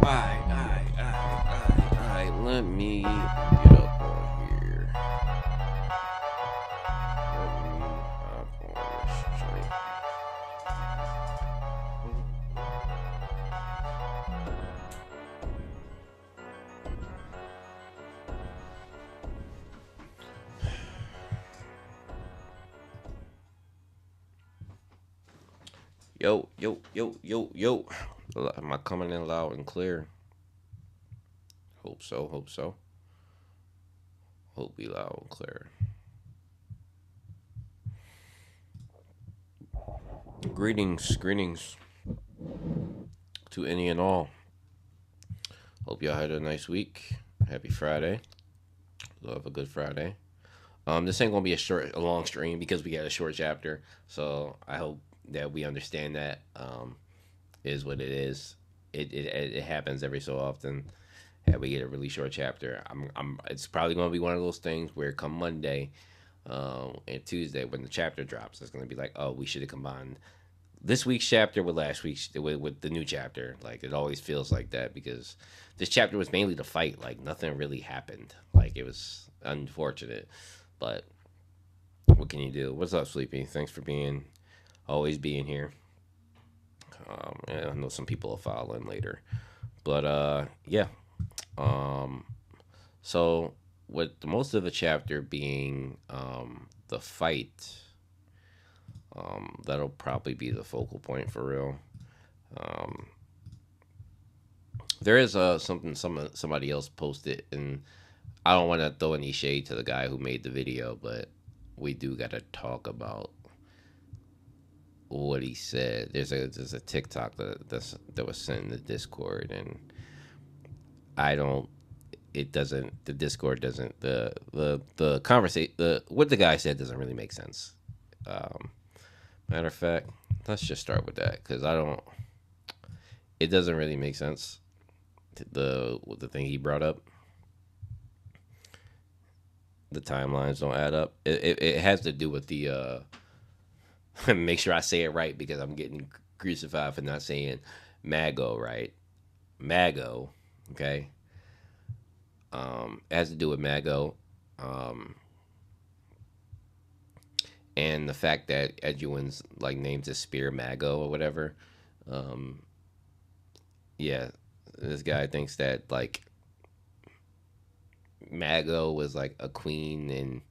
Alright. Let me get up on here. Let me hop on this joint. Yo. Am I coming in loud and clear? Hope so. Hope be loud and clear. Greetings to any and all. Hope y'all had a nice week. Happy Friday. Love a good Friday. This ain't gonna be a long stream because we got a short chapter. So I hope that we understand that is what it is. It happens every so often that we get a really short chapter. It's probably gonna be one of those things where come Monday, and Tuesday when the chapter drops, it's gonna be like, oh, we should have combined this week's chapter with last week's with the new chapter. Like it always feels like that because this chapter was mainly the fight. Like nothing really happened. Like it was unfortunate, but what can you do? What's up, Sleepy? Thanks for always being here. Yeah, I know some people will file in later, but yeah. Um, So, with the most of the chapter being the fight, that'll probably be the focal point for real. Um, there is something somebody else posted, and I don't want to throw any shade to the guy who made the video, but we do got to talk about what he said. There's a TikTok that was sent in the Discord, and I don't. It doesn't. The Discord doesn't. The conversation. The what the guy said doesn't really make sense. Um, Matter of fact, let's just start with that because I don't. It doesn't really make sense. The thing he brought up, the timelines don't add up. It has to do with the make sure I say it right because I'm getting crucified for not saying Mago right. Mago, okay. It has to do with Mago, um, and the fact that Edwin's like names his spear Mago or whatever. Um, yeah, this guy thinks that like Mago was like a queen and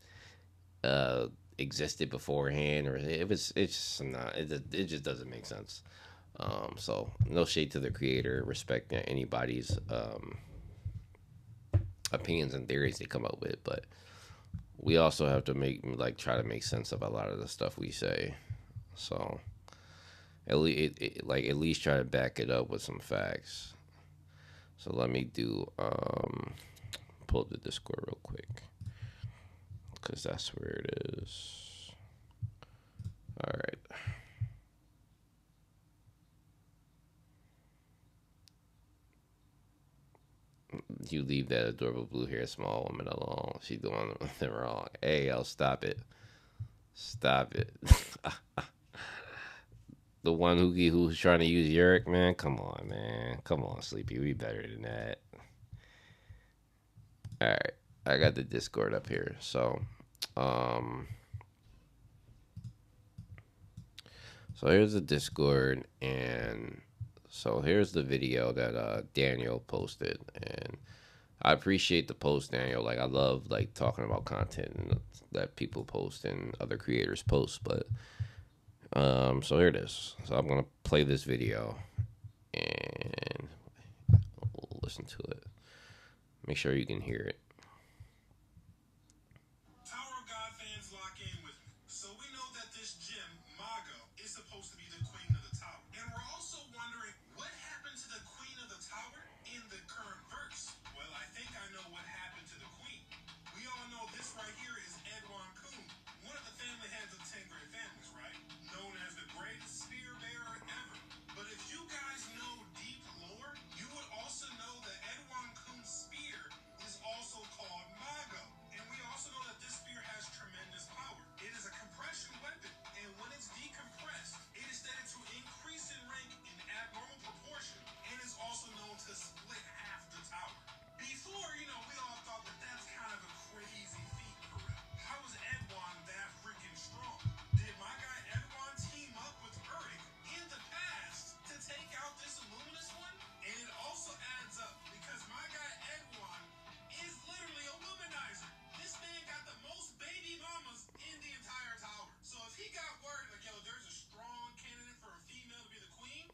uh existed beforehand, or it's just not. It just doesn't make sense. So no shade to the creator, respect anybody's opinions and theories they come up with, but we also have to make like try to make sense of a lot of the stuff we say. So at least try to back it up with some facts. So let me do pull up the Discord real quick because that's where it is. All right. You leave that adorable blue haired small woman alone. She's doing nothing wrong. Hey, I'll stop it. Stop it. The one who's trying to use Yurik, man. Come on, man. Come on, Sleepy. We better than that. All right, I got the Discord up here. Um, so here's the Discord, and so here's the video that Daniel posted, and I appreciate the post, Daniel. Like I love like talking about content that people post and other creators post, but so here it is. So I'm gonna play this video and we'll listen to it. Make sure you can hear it. Tower of God fans lock in with me. So we know that this gem, Mago, is supposed to be the queen of the tower. And we're also wondering what happened to the queen of the tower in the current verse. Well, I think I know what happened to the queen. We all know this right here is Edwan Kun, one of the family heads of 10 great families, right? Known as the greatest spear bearer ever. But if you guys know deep lore, you would also know that Edwan Kun's spear is also called Mago. And we also know that this spear has tremendous power. It is a compression weapon, and when it's decompressed, it is stated to increase in rank in abnormal proportion, and is also known to split half the tower. Before, we all thought that that's kind of a crazy feat for real. How is Edwan that freaking strong? Did my guy Edwan team up with Uric in the past to take out this Illuminous one? And it also adds up because my guy Edwan is literally a womanizer. This man got the most baby mamas in the entire tower. So if he got word like, yo, there's a strong candidate for a female to be the queen,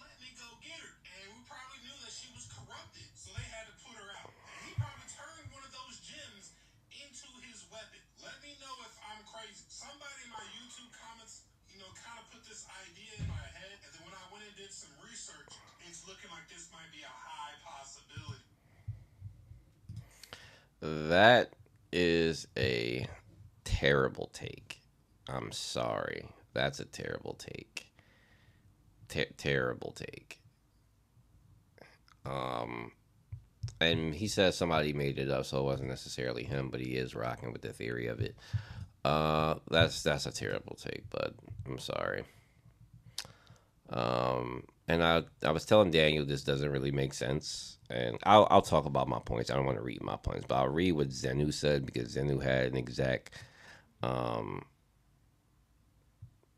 let me go get her. And we probably knew that she was corrupted, so they had to put her out. And he probably turned one of those gems into his weapon. Let me know if I'm crazy. Somebody in my YouTube comments, kind of put this idea in my head, and then when I went and did some research, it's looking like this might be a high possibility. That is a terrible take. I'm sorry. That's a terrible take. Terrible take. Um, and he says somebody made it up, so it wasn't necessarily him, but he is rocking with the theory of it. That's a terrible take, but I'm sorry. And I was telling Daniel this doesn't really make sense, and I'll talk about my points. I don't want to read my points, but I'll read what Zenu said because Zenu had an exact um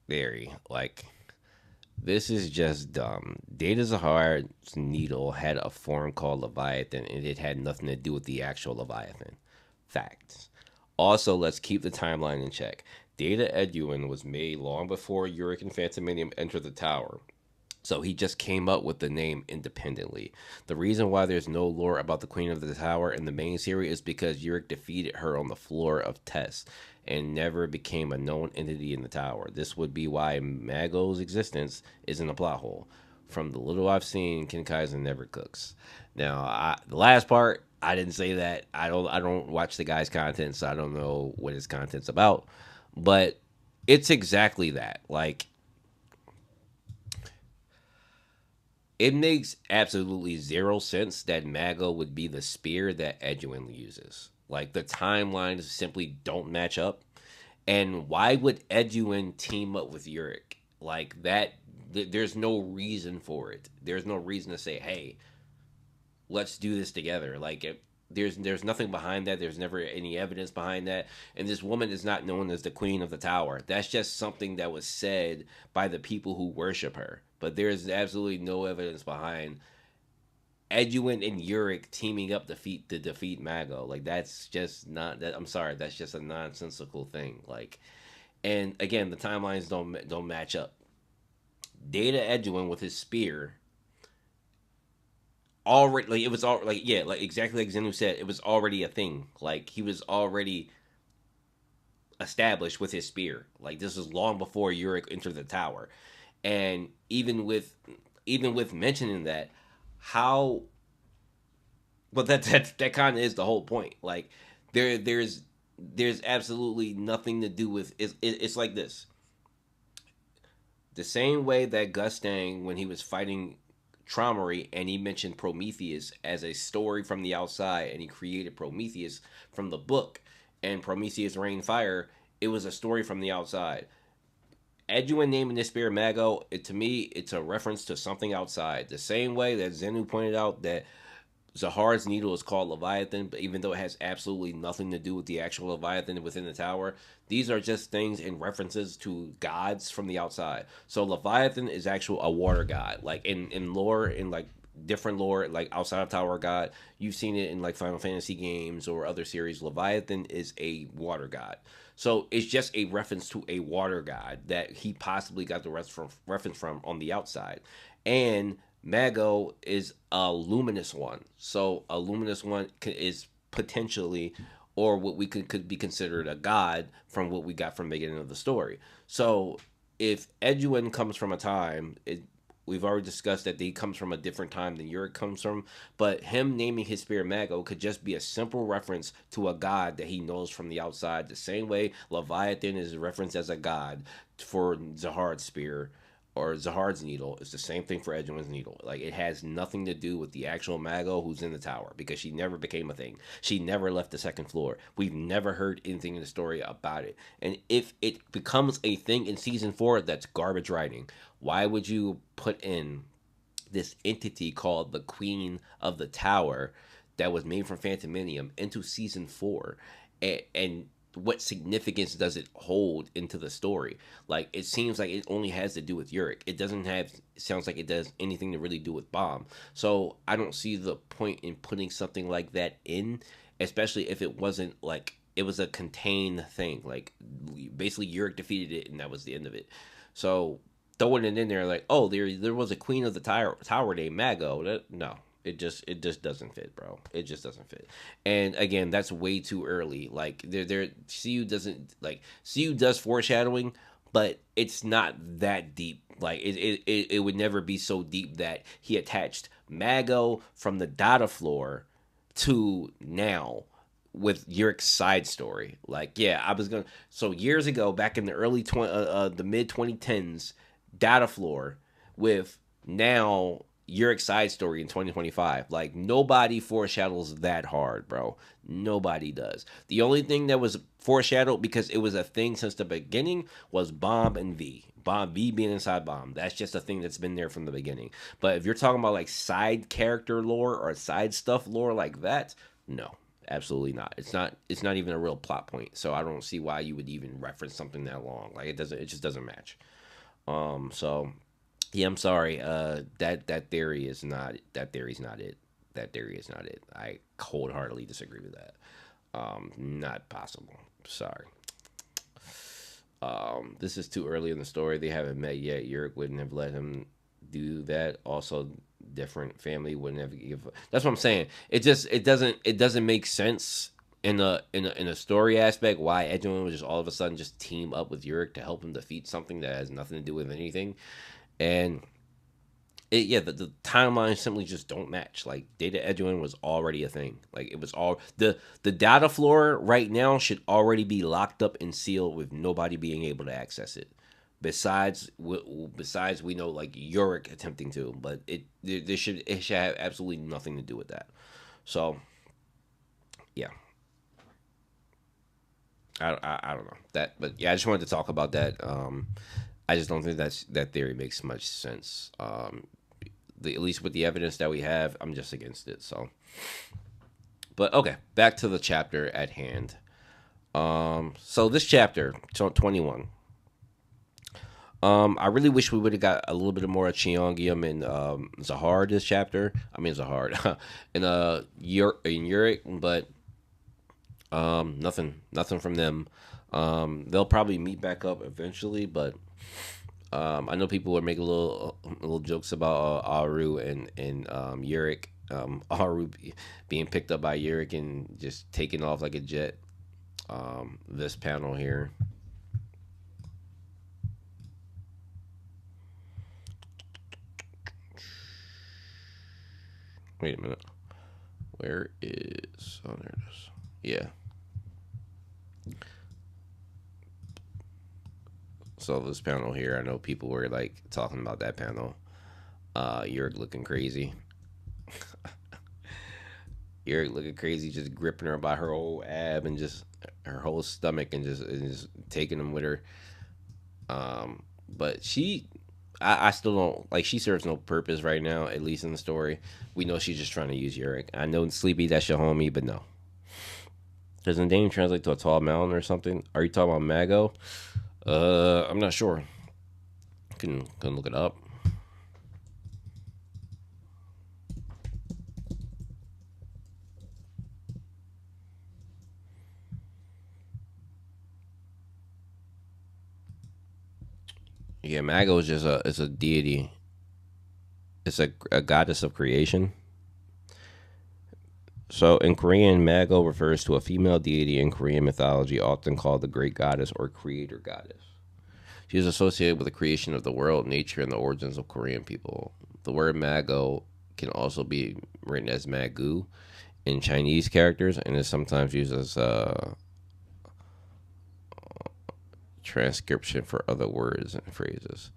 theory. Like This is just dumb. Data Zahar's needle had a form called Leviathan, and it had nothing to do with the actual Leviathan. Facts. Also, let's keep the timeline in check. Data Eduin was made long before Uric and Phantominium entered the tower. So he just came up with the name independently. The reason why there's no lore about the Queen of the Tower in the main series is because Uric defeated her on the floor of Test and never became a known entity in the tower. This would be why Mago's existence isn't a plot hole. From the little I've seen, Ken Kaiser never cooks. Now, the last part, I didn't say that. I don't watch the guy's content, so I don't know what his content's about. But it's exactly that. Like, it makes absolutely zero sense that Mago would be the spear that Edwin uses. Like, the timelines simply don't match up. And why would Edwin team up with Uric? Like that, there's no reason for it. There's no reason to say, "Hey, let's do this together." Like, there's nothing behind that. There's never any evidence behind that. And this woman is not known as the Queen of the Tower. That's just something that was said by the people who worship her. But there's absolutely no evidence behind Edwin and Uric teaming up to defeat Mago. Like, that's just not that. I'm sorry, that's just a nonsensical thing. Like, and again, the timelines don't match up. Data Edwin with his spear already, like, it was all like, yeah, like exactly like Zenu said, it was already a thing. Like, he was already established with his spear. Like, this is long before Uric entered the tower. And even with mentioning that, how, but that kind of is the whole point. Like, there's absolutely nothing to do with it's like this. The same way that Gustang, when he was fighting Traumery, and he mentioned Prometheus as a story from the outside, and he created Prometheus from the book, and Prometheus rained fire, it was a story from the outside. Edwin naming this spear Mago, to me, it's a reference to something outside. The same way that Zenu pointed out that Zahar's needle is called Leviathan, but even though it has absolutely nothing to do with the actual Leviathan within the tower, these are just things in references to gods from the outside. So Leviathan is actual a water god. Like, in lore, in like different lore, like outside of Tower God, you've seen it in like Final Fantasy games or other series. Leviathan is a water god. So it's just a reference to a water god that he possibly got the reference from on the outside. And Mago is a luminous one. So a luminous one is potentially, or what we could be considered a god from what we got from the beginning of the story. So if Edwin comes from a time, we've already discussed that he comes from a different time than Uric comes from, but him naming his spear Mago could just be a simple reference to a god that he knows from the outside. The same way Leviathan is referenced as a god for Zahar's spear or Zahar's needle, it's the same thing for Edwin's needle. Like, it has nothing to do with the actual Mago who's in the tower, because she never became a thing. She never left the second floor. We've never heard anything in the story about it. And if it becomes a thing in season 4, that's garbage writing. Why would you put in this entity called the Queen of the Tower that was made from Phantominium into season 4? And what significance does it hold into the story? Like, it seems like it only has to do with Uric. It doesn't have. It sounds like it does anything to really do with Bomb. So I don't see the point in putting something like that in, especially if it wasn't like it was a contained thing. Like, basically Uric defeated it, and that was the end of it. So throwing it in there like, oh, there was a Queen of the tower named Mago. No, it just doesn't fit, bro. It just doesn't fit. And again, that's way too early. Like, there CU doesn't, like, CU does foreshadowing, but it's not that deep. Like, it would never be so deep that he attached Mago from the data floor to now with Yurik's side story. Like, yeah, I was gonna. So years ago, back in the the mid 2010s, data floor with now Yurik's side story in 2025. Like, nobody foreshadows that hard, bro. Nobody does. The only thing that was foreshadowed, because it was a thing since the beginning, was Bomb and V. Bomb V being inside Bomb. That's just a thing that's been there from the beginning. But if you're talking about like side character lore or side stuff lore like that, no. Absolutely not. It's not even a real plot point. So I don't see why you would even reference something that long. Like, it just doesn't match. So Yeah, I'm sorry. That theory is not that theory's not it. That theory is not it. I wholeheartedly disagree with that. Not possible. Sorry. This is too early in the story. They haven't met yet. Yurik wouldn't have let him do that. Also, different family wouldn't have give. That's what I'm saying. It doesn't make sense in a story aspect why Edwin would just all of a sudden just team up with Yurik to help him defeat something that has nothing to do with anything. And yeah, the timelines simply just don't match. Like data edging was already a thing. Like it was all the data floor right now should already be locked up and sealed with nobody being able to access it. Besides we know like Yorick attempting to, but it should have absolutely nothing to do with that. So yeah, I don't know that, but yeah, I just wanted to talk about that. I just don't think that theory makes much sense. At least with the evidence that we have, I'm just against it. So, but okay, back to the chapter at hand. So this chapter, 21. I really wish we would have got a little bit more of Cheongium and Zahar this chapter. I mean Zahar, in in Yurik, but nothing from them. They'll probably meet back up eventually, but I know people were making little jokes about Aru and Yurik. Aru being picked up by Yurik and just taking off like a jet. This panel here. Wait a minute. Where is? Oh, there it is. Yeah. So this panel here, I know people were like talking about that panel. Yurik looking crazy. Yurik looking crazy, just gripping her by her whole ab and just her whole stomach and just taking them with her. But I still don't like. She serves no purpose right now, at least in the story. We know she's just trying to use Yurik. I know Sleepy, that's your homie, but no. Does the name translate to a tall mountain or something? Are you talking about Mago? I'm not sure. Can look it up. Yeah, Mago is a deity. It's a goddess of creation. So in Korean, Mago refers to a female deity in Korean mythology, often called the Great Goddess or Creator Goddess. She is associated with the creation of the world, nature, and the origins of Korean people. The word Mago can also be written as Magu in Chinese characters and is sometimes used as a transcription for other words and phrases.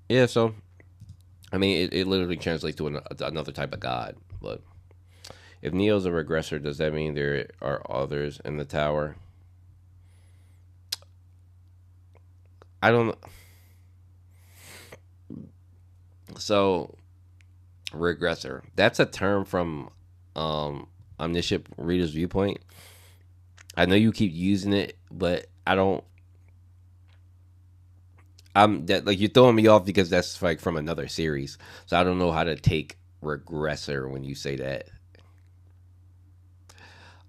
Yeah, so I mean, it literally translates to another type of god. But if Neo's a regressor, does that mean there are others in the tower? I don't. So regressor. That's a term from omniscient reader's viewpoint. I know you keep using it, but I don't. I'm that like you're throwing me off because that's like from another series, so I don't know how to take regressor when you say that.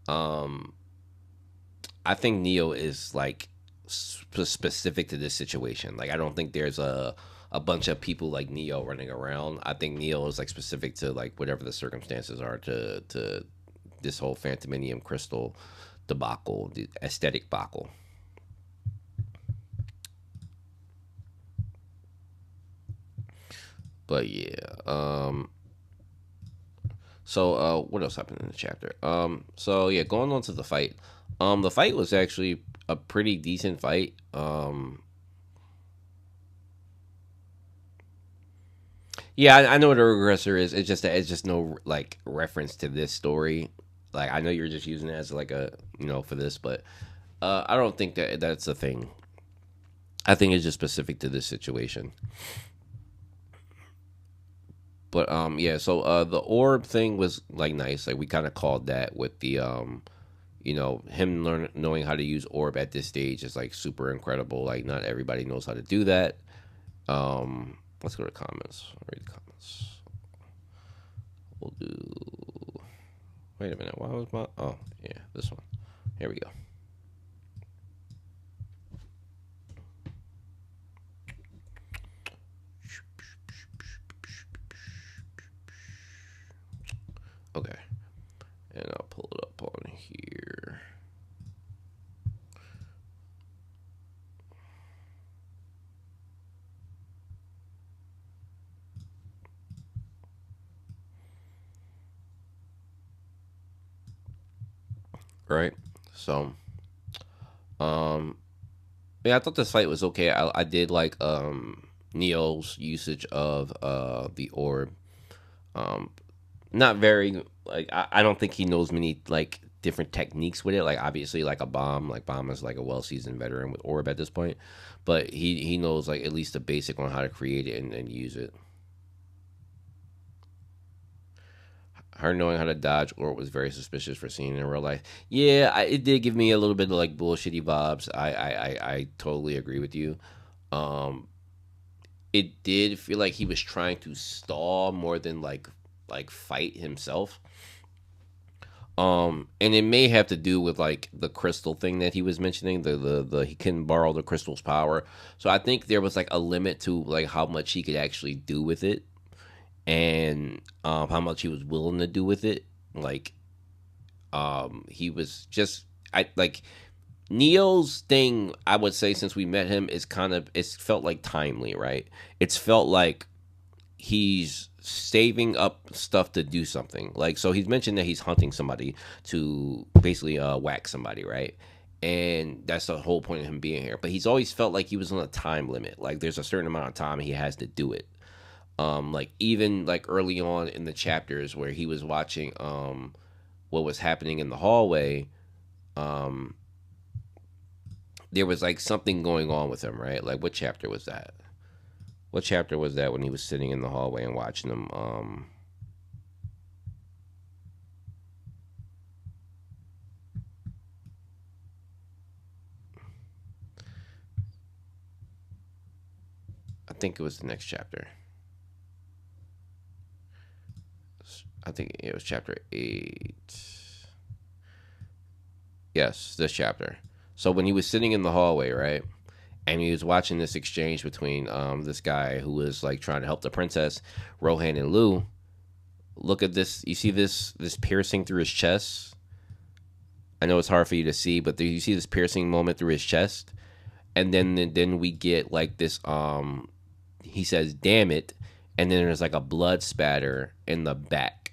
Um, I think Neo is like specific to this situation. Like I don't think there's a bunch of people like Neo running around. I think Neo is like specific to like whatever the circumstances are to this whole Phantominium crystal debacle, the aesthetic debacle. But yeah, so what else happened in the chapter? So yeah, going on to the fight. The fight was actually a pretty decent fight. Yeah, I know what a regressor is. It's just that it's just no like reference to this story. Like I know you're just using it as like a for this, but I don't think that that's a thing. I think it's just specific to this situation. But yeah, so the orb thing was like nice. Like we kind of called that with the him knowing how to use orb at this stage is like super incredible. Like not everybody knows how to do that. Let's go to comments. I'll read the comments. We'll do. Wait a minute. Why was my? Oh, yeah, this one. Here we go. Okay, and I'll pull it up on here. Right. So, um, yeah, I thought this fight was okay. I did like Neo's usage of the orb. Um, Not very like I don't think he knows many like different techniques with it. Like obviously like a bomb, like bomb is like a well seasoned veteran with orb at this point, but he knows like at least the basic on how to create it and use it. Her knowing how to dodge orb was very suspicious for seeing in real life. Yeah, it did give me a little bit of like bullshitty vibes. I totally agree with you. Um, it did feel like he was trying to stall more than like fight himself. And it may have to do with like the crystal thing that he was mentioning, the he couldn't borrow the crystal's power. So I think there was like a limit to like how much he could actually do with it, and how much he was willing to do with it. Like, he was just I like Neo's thing. I would say since we met him is kind of it's felt like timely, right? It's felt like he's saving up stuff to do something. Like so he's mentioned that he's hunting somebody to basically whack somebody, right? And that's the whole point of him being here. But he's always felt like he was on a time limit. Like there's a certain amount of time he has to do it. Like even like early on in the chapters where he was watching what was happening in the hallway, um there was like something going on with him, right? Like what chapter was that? What chapter was that when he was sitting in the hallway and watching them? I think it was the next chapter. I think it was chapter 8. Yes, this chapter. So when he was sitting in the hallway, right, and he was watching this exchange between this guy who was like trying to help the princess, Rohan and Lou. Look at this. You see this piercing through his chest. I know it's hard for you to see, but you see this piercing moment through his chest, and then we get like this. He says, "Damn it," and then there's like a blood spatter in the back.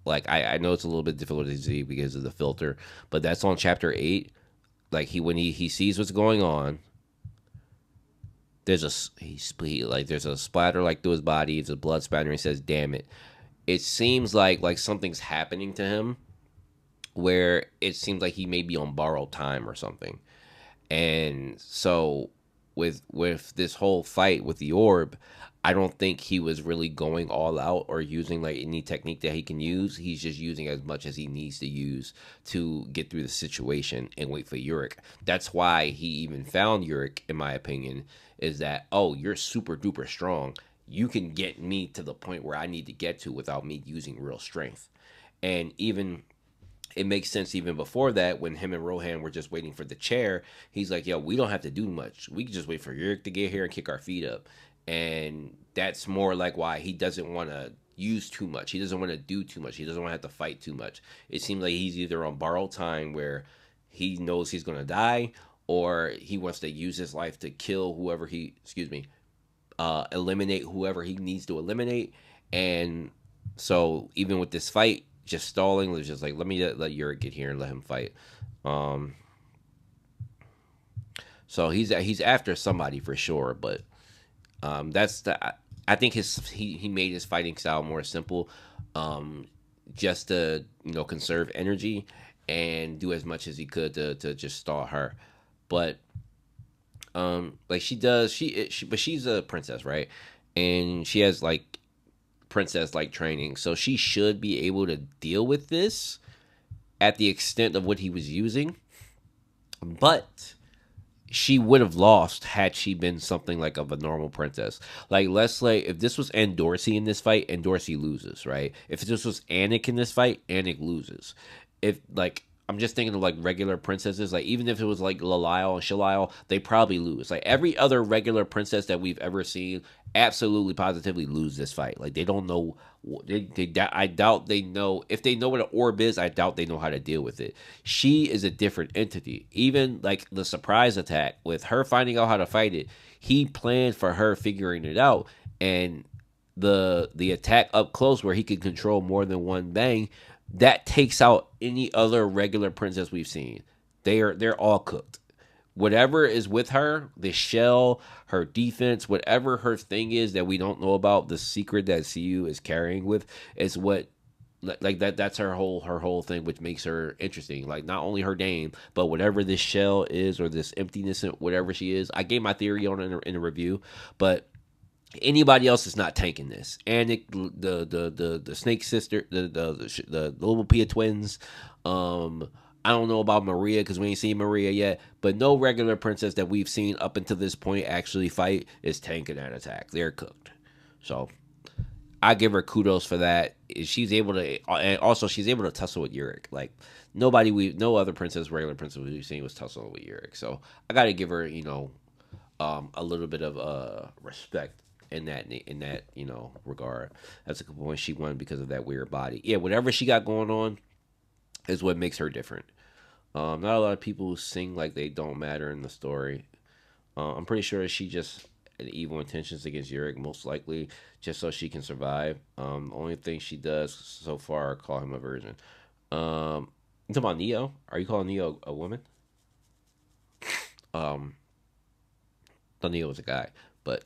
Like I know it's a little bit difficult to see because of the filter, but that's on chapter 8. Like when he sees what's going on, there's like there's a splatter like through his body. It's a blood spatter. And he says, "Damn it." It seems like something's happening to him where it seems like he may be on borrowed time or something. And so with this whole fight with the orb, I don't think he was really going all out or using like any technique that he can use. He's just using as much as he needs to use to get through the situation and wait for Yurik. That's why he even found Yurik, in my opinion, is that, oh, you're super duper strong. You can get me to the point where I need to get to without me using real strength. And even it makes sense even before that when him and Rohan were just waiting for the chair. He's like, yo, we don't have to do much. We can just wait for Yurik to get here and kick our feet up. And that's more like why he doesn't want to use too much. He doesn't want to do too much. He doesn't want to have to fight too much. It seems like he's either on borrowed time where he knows he's going to die, or he wants to use his life to kill whoever eliminate whoever he needs to eliminate. And so even with this fight, just stalling was just like, let me let Yurik get here and let him fight. Um, so he's after somebody for sure, but that's the I think he made his fighting style more simple, um, just to conserve energy and do as much as he could to just stall her. But like but she's a princess, right? And she has like princess like training, so she should be able to deal with this at the extent of what he was using. But she would have lost had she been something like of a normal princess. Like, let's say if this was Dorsey in this fight, and Dorsey loses, right? If this was Anik in this fight, Anik loses. If like I'm just thinking of like regular princesses, like even if it was like Lalisle and Shalile, they probably lose. Like every other regular princess that we've ever seen, absolutely positively lose this fight. Like they don't know. I doubt they know. If they know what an orb is, I doubt they know how to deal with it. She is a different entity. Even like the surprise attack with her finding out how to fight it, he planned for her figuring it out, and the attack up close where he could control more than one bang, that takes out any other regular princess we've seen. They're all cooked. Whatever is with her, the shell, her defense, whatever her thing is that we don't know about, the secret that CU is carrying with is what like that's her whole thing, which makes her interesting. Like not only her name, but whatever this shell is or this emptiness, whatever she is. I gave my theory on it in a review, but anybody else is not tanking this. Anik, the Snake sister, the little Pia twins. I don't know about Maria because we ain't seen Maria yet, but no regular princess that we've seen up until this point actually fight is tanking that attack. They're cooked. So I give her kudos for that. She's able to, and also she's able to tussle with Yurik. Like no other princess, regular princess we've seen was tussling with Yurik. So I got to give her, a little bit of respect in that regard. That's a good point. She won because of that weird body. Yeah, whatever she got going on is what makes her different. Not a lot of people sing like they don't matter in the story. I'm pretty sure she just had evil intentions against Yurik, most likely, just so she can survive. Only thing she does so far call him a virgin. You talking about Neo? Are you calling Neo a woman? Um, the Neo was a guy, but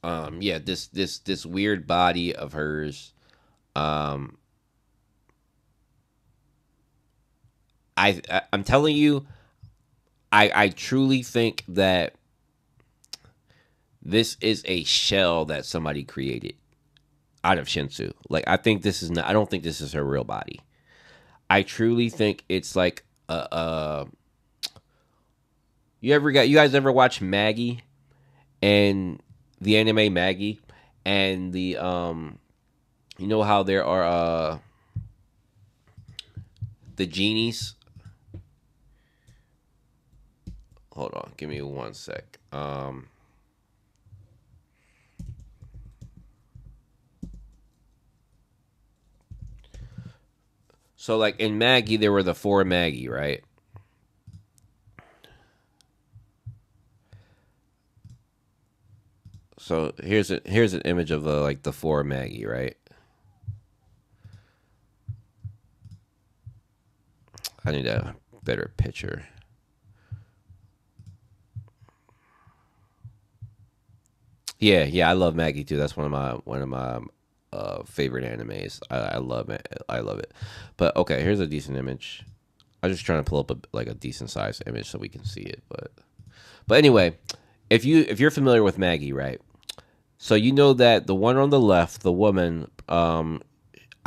yeah, this weird body of hers. Um, I'm telling you, I truly think that this is a shell that somebody created out of Shinsu. Like I think this is not. I don't think this is her real body. I truly think it's like a. You guys ever watch Maggie and the anime Maggie and the you know how there are the genies. Hold on, give me one sec. So like in Maggie, there were the four Maggie, right? So here's an image of the four Maggie, right? I need a better picture. Yeah, I love Maggie too. That's one of my favorite animes. I love it. I love it. But okay, here's a decent image. I'm just trying to pull up a decent sized image so we can see it. But anyway, if you're familiar with Maggie, right? So you know that the one on the left, the woman, I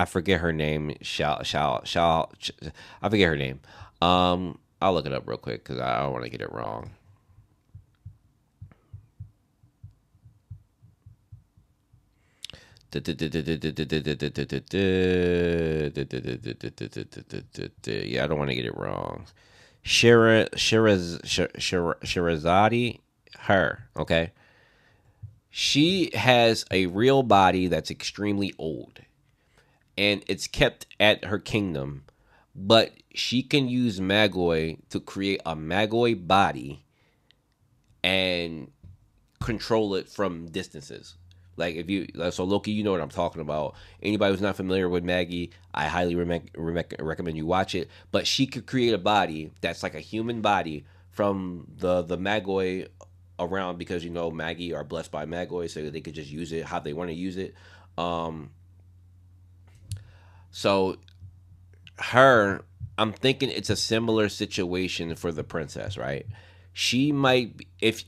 forget her name. I forget her name. I'll look it up real quick because I don't want to get it wrong. Yeah, I don't want to get it wrong. Shirazadi, her, okay? She has a real body that's extremely old, and it's kept at her kingdom, but she can use Magoi to create a Magoi body and control it from distances. Like if you so Loki, you know what I'm talking about. Anybody who's not familiar with Maggie, I highly recommend you watch it. But she could create a body that's like a human body from the Magoi around because Maggie are blessed by Magoi, so they could just use it how they want to use it. Um, so her, I'm thinking it's a similar situation for the princess, right? She might if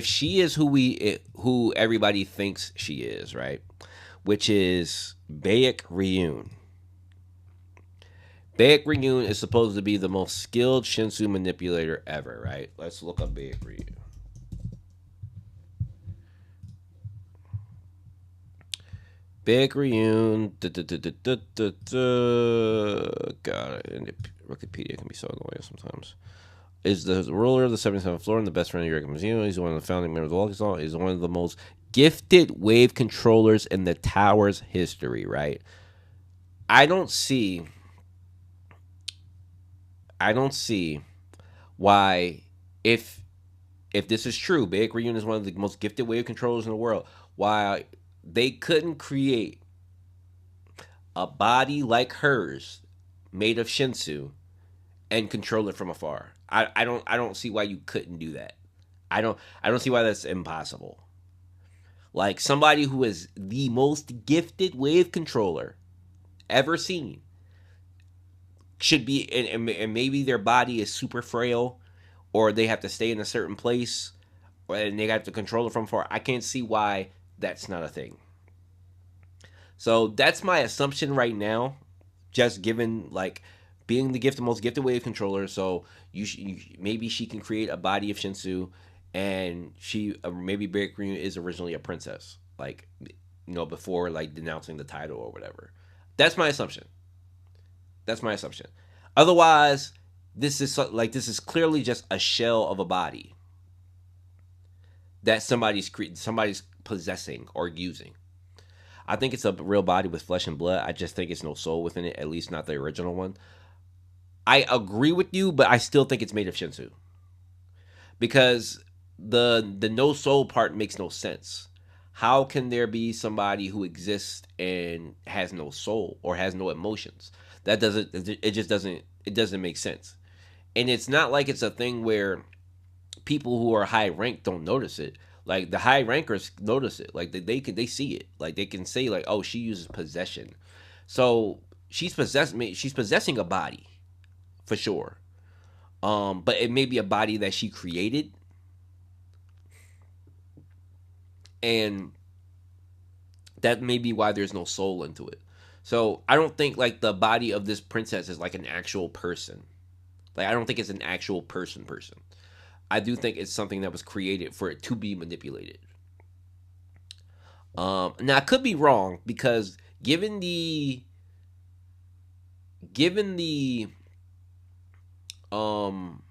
she is who everybody thinks she is, right? Which is Bayek Ryun. Baek Ryun is supposed to be the most skilled Shinsu manipulator ever, right? Let's look up Baek Ryun. Baek Ryun. God, Wikipedia can be so annoying sometimes. Is the ruler of the 77th floor and the best friend of Eureka Museum. He's one of the founding members of Walkie He's one of the most gifted wave controllers in the tower's history, right? I don't see I don't see why if this is true, Baek Ryun is one of the most gifted wave controllers in the world, why they couldn't create a body like hers made of Shinsu and control it from afar. I don't see why you couldn't do that. I don't see why that's impossible. Like somebody who is the most gifted wave controller ever seen should be, and maybe their body is super frail, or they have to stay in a certain place, and they have to control it from far. I can't see why that's not a thing. So that's my assumption right now, just given like being the most gifted wave controller. So maybe she can create a body of Shinsu, and she maybe Baek Ryun is originally a princess, like before like denouncing the title or whatever. That's my assumption. That's my assumption. Otherwise, this is clearly just a shell of a body that somebody's possessing or using. I think it's a real body with flesh and blood. I just think it's no soul within it, at least not the original one. I agree with you, but I still think it's made of Shinsu because the no soul part makes no sense. How can there be somebody who exists and has no soul or has no emotions? That doesn't it just doesn't it doesn't make sense. And it's not like it's a thing where people who are high ranked don't notice it. Like the high rankers notice it. Like they see it. Like they can say like, oh, she uses possession. So she's possessing a body for sure. But it may be a body that she created, and that may be why there's no soul into it. So I don't think like the body of this princess is like an actual person. Like I don't think it's an actual person. I do think it's something that was created for it to be manipulated. Now I could be wrong because given the um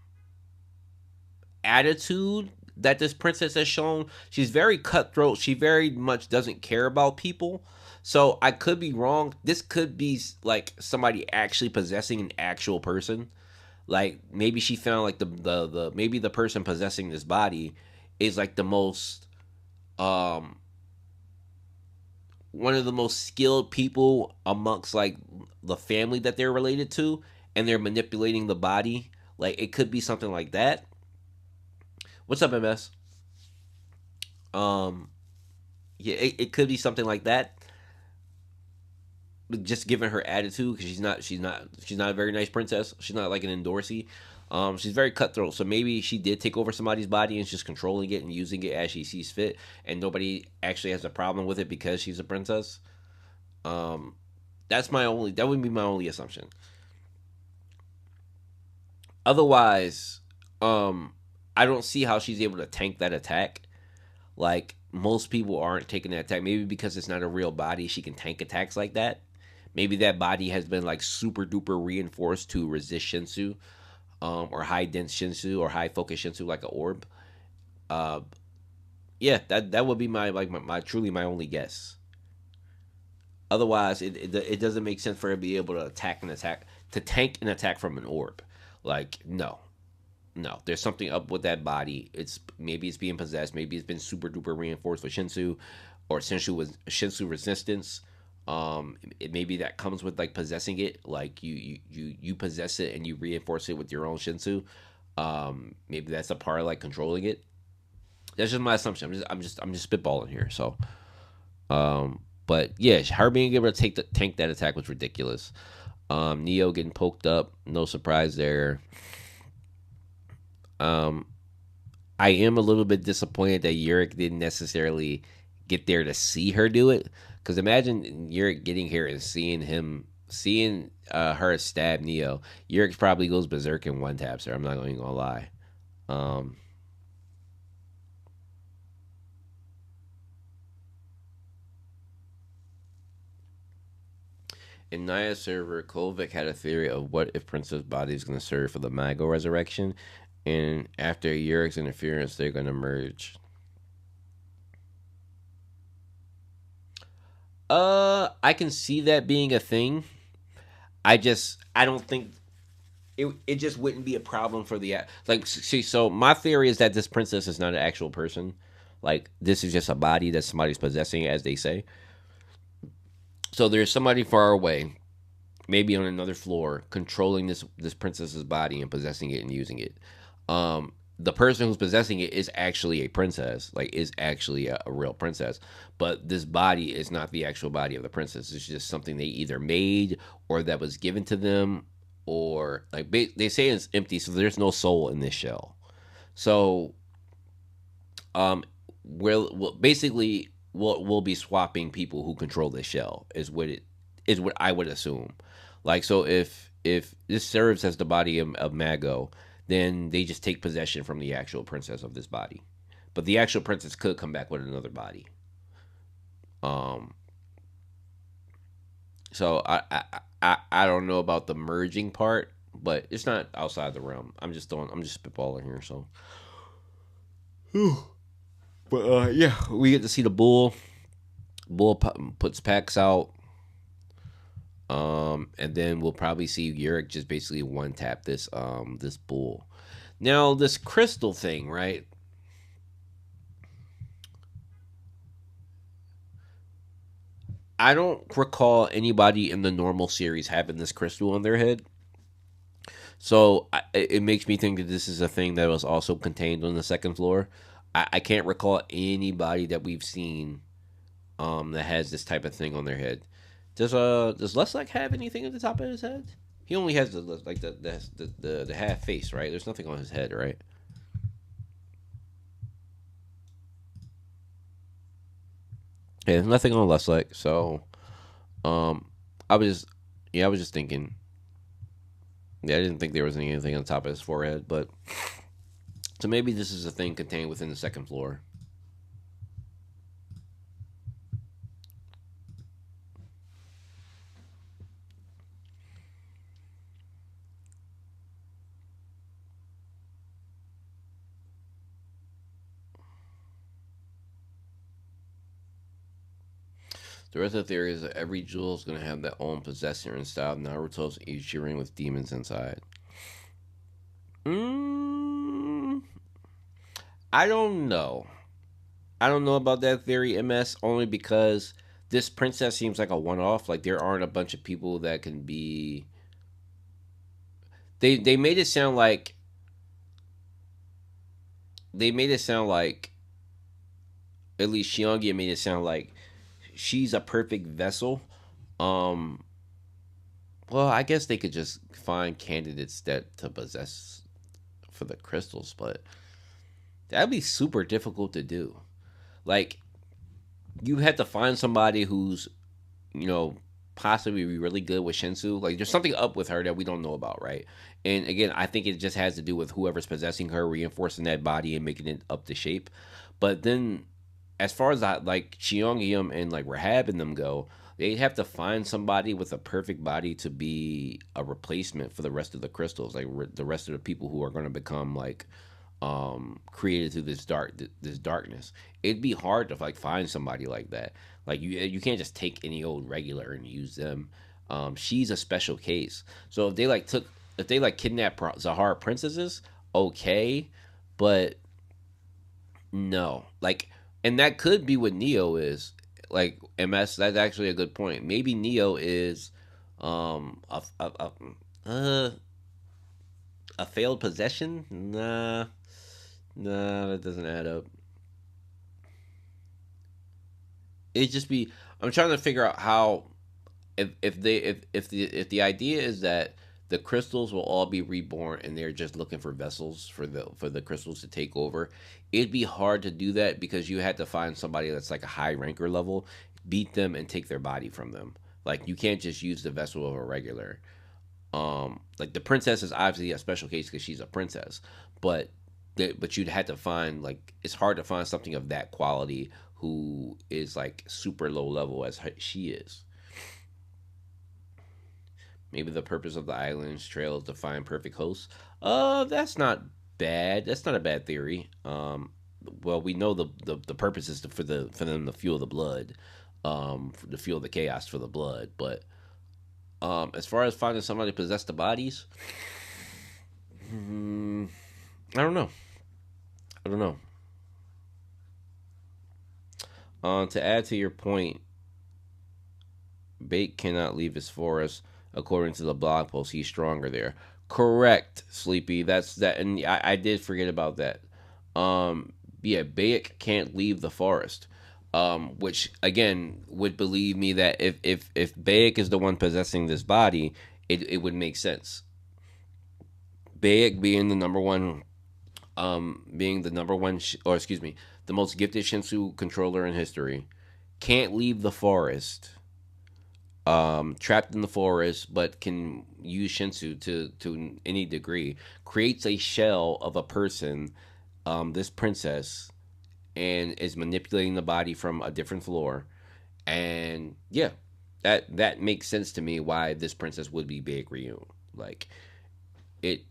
attitude that this princess has shown, she's very cutthroat. She very much doesn't care about people. So I could be wrong. This could be like somebody actually possessing an actual person. Like maybe she found like the maybe the person possessing this body is like the most um one of the most skilled people amongst like the family that they're related to, and they're manipulating the body. Like it could be something like that. What's up, MS? Um, yeah, it could be something like that. Just given her attitude, because she's not a very nice princess. She's not like an Endorsey. She's very cutthroat. So maybe she did take over somebody's body and is just controlling it and using it as she sees fit, and nobody actually has a problem with it because she's a princess. Um, that would be my only assumption. Otherwise, um, I don't see how she's able to tank that attack. Like most people aren't taking that attack. Maybe because it's not a real body, she can tank attacks like that. Maybe that body has been like super duper reinforced to resist Shinsu, or high dense Shinsu or high focus Shinsu like an orb. Uh, yeah, that would be my truly my only guess. Otherwise, it doesn't make sense for her to be able to attack to tank an attack from an orb. Like no, no, there's something up with that body. It's maybe it's being possessed. Maybe it's been super duper reinforced with Shinsu, or Shinsu resistance. Maybe that comes with like possessing it. Like you possess it and you reinforce it with your own Shinsu. Maybe that's a part of like controlling it. That's just my assumption. I'm just spitballing here. So, but yeah, her being able to tank that attack was ridiculous. Neo getting poked up, no surprise there. Um, I am a little bit disappointed that Yurik didn't necessarily get there to see her do it. Because imagine Yurik getting here and seeing her stab Neo, Yurik probably goes berserk and one taps her. I'm not even gonna lie. Um, in Naya server, Kovic had a theory of what if Princess body is gonna serve for the Mago resurrection, and after Yurik's interference, they're gonna merge. I can see that being a thing. I don't think it just wouldn't be a problem for the like. See, so my theory is that this princess is not an actual person. Like this is just a body that somebody's possessing, as they say. So there's somebody far away, maybe on another floor, controlling this princess's body and possessing it and using it. The person who's possessing it is actually a princess, like is actually a real princess. But this body is not the actual body of the princess. It's just something they either made or that was given to them, or like they say it's empty, so there's no soul in this shell. So um, we'll basically we'll be swapping people who control this shell is what I would assume. Like so, if this serves as the body of Mago, then they just take possession from the actual princess of this body. But the actual princess could come back with another body. Um, so I don't know about the merging part, but it's not outside the realm. I'm just spitballing here. So, but yeah, we get to see the bull. Bull puts packs out. And then we'll probably see Yurik just basically one tap this bull. Now this crystal thing, right? I don't recall anybody in the normal series having this crystal on their head. So it makes me think that this is a thing that was also contained on the second floor. I can't recall anybody that we've seen that has this type of thing on their head. Does Leslak have anything at the top of his head? He only has the half face, right? There's nothing on his head, right? Yeah, there's nothing on Leslak. So um, I was yeah, I was just thinking. Yeah, I didn't think there was anything on top of his forehead, but so maybe this is a thing contained within the second floor. The rest of the theory is that every jewel is going to have their own possessor and style. Naruto's Ichirin with demons inside. Mm, I don't know. I don't know about that theory, MS, only because this princess seems like a one off. Like there aren't a bunch of people that can be. They made it sound like they made it sound like at least Shiongi made it sound like she's a perfect vessel. Um, well, I guess they could just find candidates that to possess for the crystals, but that'd be super difficult to do. Like you had to find somebody who's you know possibly really good with Shinsu. Like there's something up with her that we don't know about, right? And again, I think it just has to do with whoever's possessing her, reinforcing that body and making it up to shape. But then, as far as like Cheongyum and like Rahab and them go, they have to find somebody with a perfect body to be a replacement for the rest of the crystals, like the rest of the people who are going to become like created through this darkness. It'd be hard to like find somebody like that. Like you can't just take any old regular and use them. She's a special case. So if they like kidnap Zahara princesses, okay, but no, like, and that could be what Neo is. Like MS, that's actually a good point. Maybe Neo is uh, a failed possession. Nah, that doesn't add up. It just be I'm trying to figure out how if the idea is that the crystals will all be reborn and they're just looking for vessels for the crystals to take over, it'd be hard to do that because you had to find somebody that's like a high ranker level, beat them and take their body from them Like you can't just use the vessel of a regular. Like the princess is obviously a special case because she's a princess, but but you'd have to find like it's hard to find something of that quality who is like super low level as she is. Maybe the purpose of the island's trail is to find perfect hosts. That's not bad. That's not a bad theory. Well, we know the purpose is for them to fuel the blood, to fuel the chaos for the blood. But as far as finding somebody to possess the bodies, hmm, I don't know. I don't know. To add to your point, Bait cannot leave his forest. According to the blog post, he's stronger there. Correct, Sleepy. That's that, and I did forget about that. Yeah, Bayek can't leave the forest. Which again would believe me that if Bayek is the one possessing this body, it would make sense. Bayek being the number one, being the number one, or excuse me, the most gifted Shinsu controller in history, can't leave the forest, trapped in the forest, but can use Shinsu to any degree, creates a shell of a person, this princess, and is manipulating the body from a different floor. And yeah, that makes sense to me why this princess would be Big Ryu. Like it,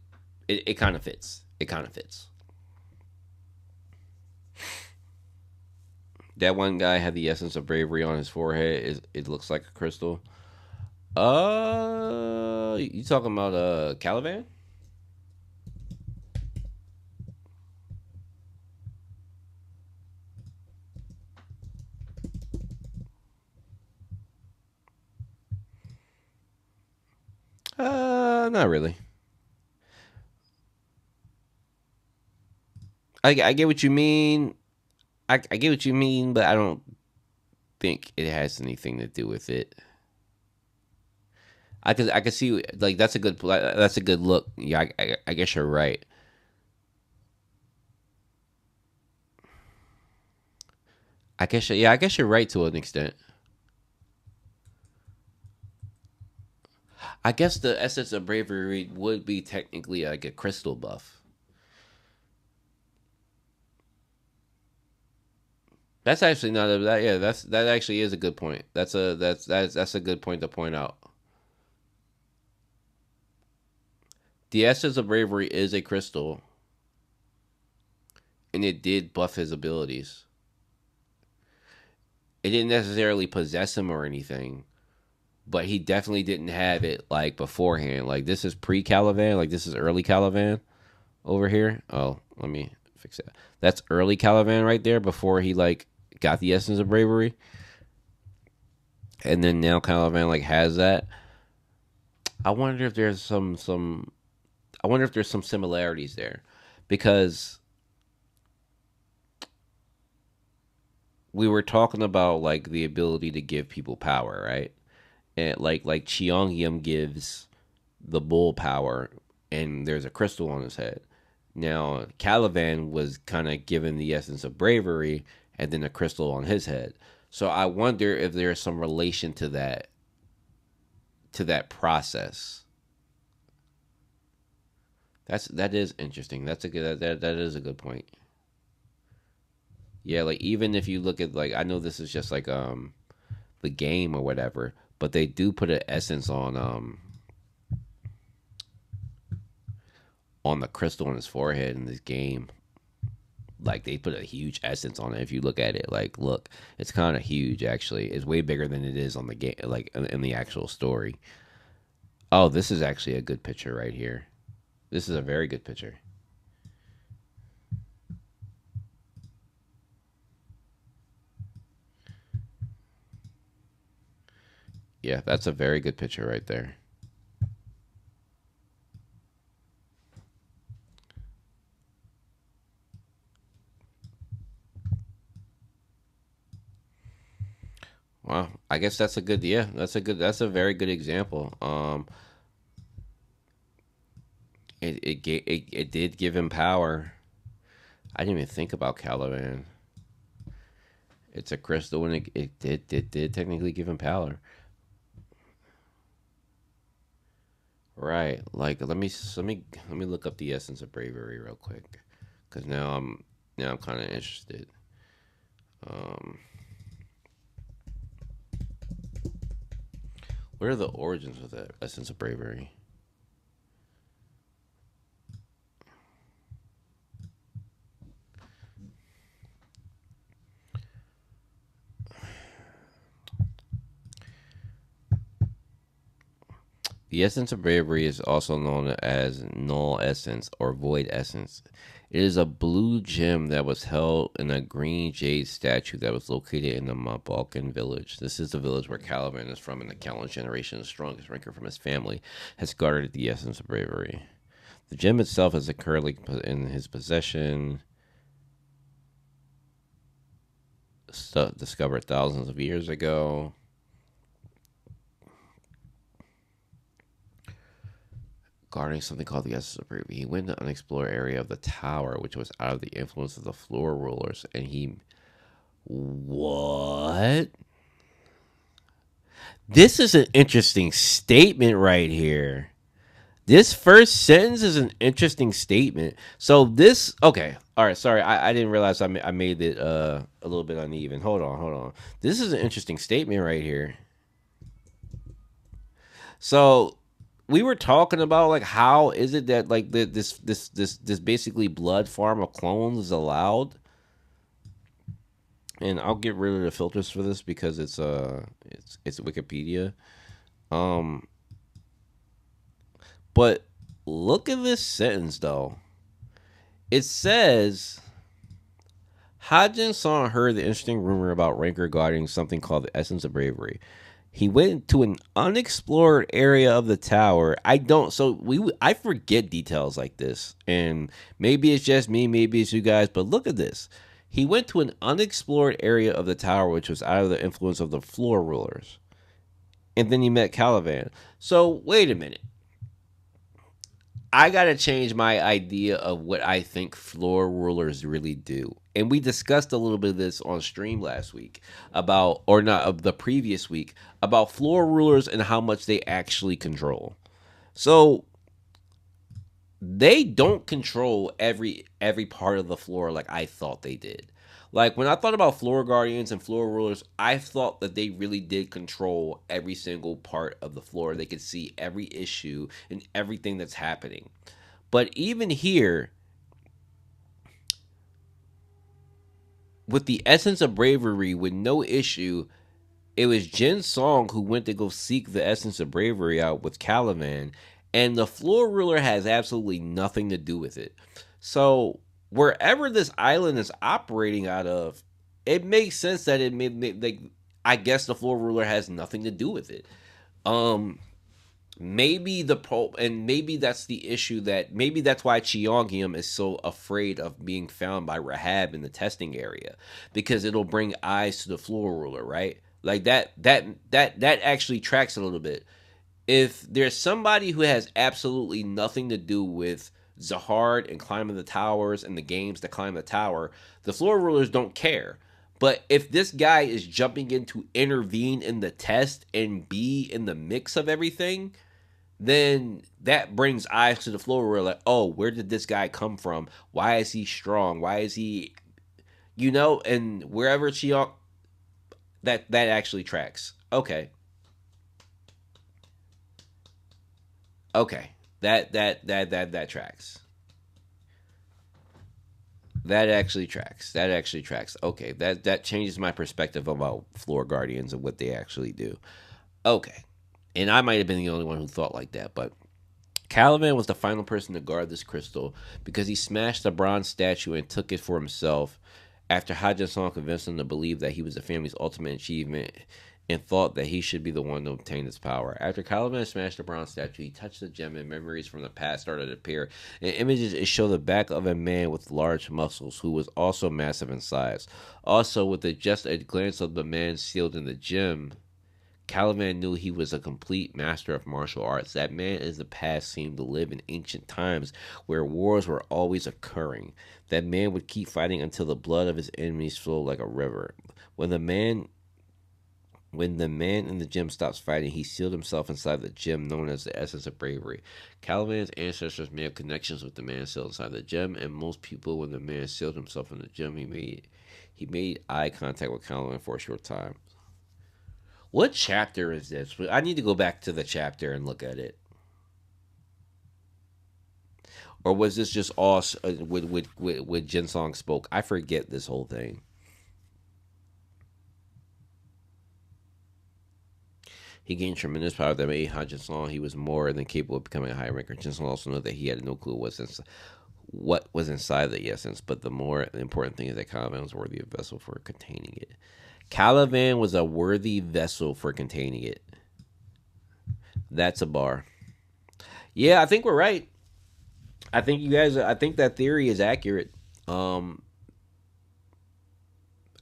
it kind of fits. It kind of fits. That one guy had the essence of bravery on his forehead. Is it looks like a crystal. You talking about Caliban? Not really. I get what you mean. I get what you mean, but I don't think it has anything to do with it. I could see like that's a good look. Yeah, I guess you're right. I guess you're right to an extent. I guess the essence of bravery would be technically like a crystal buff. That's actually not a that yeah that actually is a good point. That's a good point to point out. The essence of bravery is a crystal, and it did buff his abilities. It didn't necessarily possess him or anything, but he definitely didn't have it like beforehand. Like this is pre Caliban, like this is early Caliban over here. Oh, let me fix that. That's early Caliban right there before he like got the essence of bravery, and then now Caliban like has that. I wonder if there's some. I wonder if there's some similarities there, because we were talking about like the ability to give people power, right? And like Cheongyam gives the bull power, and there's a crystal on his head. Now Caliban was kind of given the essence of bravery, and then a crystal on his head. So I wonder if there's some relation to that process. That is interesting. That's a good that is a good point. Yeah, like even if you look at like I know this is just like the game or whatever, but they do put an essence on the crystal on his forehead in this game. Like they put a huge essence on it. If you look at it, like look, it's kind of huge. Actually, it's way bigger than it is on the game, like in the actual story. Oh, this is actually a good picture right here. This is a very good picture. Yeah, that's a very good picture right there. Wow, I guess that's a good yeah. That's a very good example. It did give him power. I didn't even think about Caliban. It's a crystal, and it did technically give him power. Right. Like let me look up the essence of bravery real quick, because now I'm kind of interested. Um, what are the origins of the essence of bravery? The essence of bravery is also known as null essence or void essence. It is a blue gem that was held in a green jade statue that was located in the Mabalkan village. This is the village where Caliban is from, and the Callan generation, the strongest ranker from his family, has guarded the essence of bravery. The gem itself is currently in his possession, discovered thousands of years ago. Guarding something called the Essence of Bravery. He went to an unexplored area of the tower, which was out of the influence of the floor rulers, and he. What? This is an interesting statement right here. This first sentence is an interesting statement. So this, okay, all right. Sorry, I didn't realize I made it a little bit uneven. Hold on. This is an interesting statement right here. So we were talking about like how is it that like this basically blood farm of clones is allowed, and I'll get rid of the filters for this because it's Wikipedia. Um, but look at this sentence though. It says Hajin Song heard the interesting rumor about Ranker guarding something called the Essence of Bravery. He went to an unexplored area of the tower. I don't. So I forget details like this, and maybe it's just me, maybe it's you guys. But look at this. He went to an unexplored area of the tower, which was out of the influence of the floor rulers, and then he met Caliban. So wait a minute. I gotta change my idea of what I think floor rulers really do. And we discussed a little bit of this on stream last week about, or not, of the previous week about floor rulers and how much they actually control. So they don't control every part of the floor like I thought they did. Like when I thought about floor guardians and floor rulers, I thought that they really did control every single part of the floor. They could see every issue and everything that's happening. But even here, with the essence of bravery, with no issue, it was Jin Song who went to go seek the essence of bravery out with Caliban, and the floor ruler has absolutely nothing to do with it. So wherever this island is operating out of, it makes sense that it may like I guess the floor ruler has nothing to do with it. Um, maybe the Pope, and maybe that's the issue, that maybe that's why Cheongium is so afraid of being found by Rahab in the testing area, because it'll bring eyes to the floor ruler, right? Like that actually tracks a little bit. If there's somebody who has absolutely nothing to do with Zahard and climbing the towers and the games that climb the tower, the floor rulers don't care. But if this guy is jumping in to intervene in the test and be in the mix of everything, then that brings eyes to the floor. Where like, oh, where did this guy come from? Why is he strong? Why is he, and wherever she that actually tracks. Okay, that tracks. That actually tracks. Okay, that changes my perspective about floor guardians and what they actually do. Okay, and I might have been the only one who thought like that, but Caliban was the final person to guard this crystal because he smashed the bronze statue and took it for himself after Hajin Song convinced him to believe that he was the family's ultimate achievement and thought that he should be the one to obtain this power. After Caliban smashed the bronze statue, he touched the gem and memories from the past started to appear. In images, it showed the back of a man with large muscles who was also massive in size. Also, with just a glance of the man sealed in the gem, Caliban knew he was a complete master of martial arts. That man in the past seemed to live in ancient times where wars were always occurring. That man would keep fighting until the blood of his enemies flowed like a river. When the man When the man in the gym stops fighting, he sealed himself inside the gem, known as the essence of bravery. Caliban's ancestors may have connections with the man sealed inside the gem, and most people, when the man sealed himself in the gem, he made eye contact with Caliban for a short time. What chapter is this? I need to go back to the chapter and look at it. Or was this just all with Jinsong spoke? I forget this whole thing. He gained tremendous power that made Han Jinsong. He was more than capable of becoming a high ranker. Jinsong also knew that he had no clue what was inside the essence, but the more important thing is that Caliban was worthy of vessel for containing it. Caliban was a worthy vessel for containing it. That's a bar. Yeah, I think we're right. I think you guys. I think that theory is accurate. Um,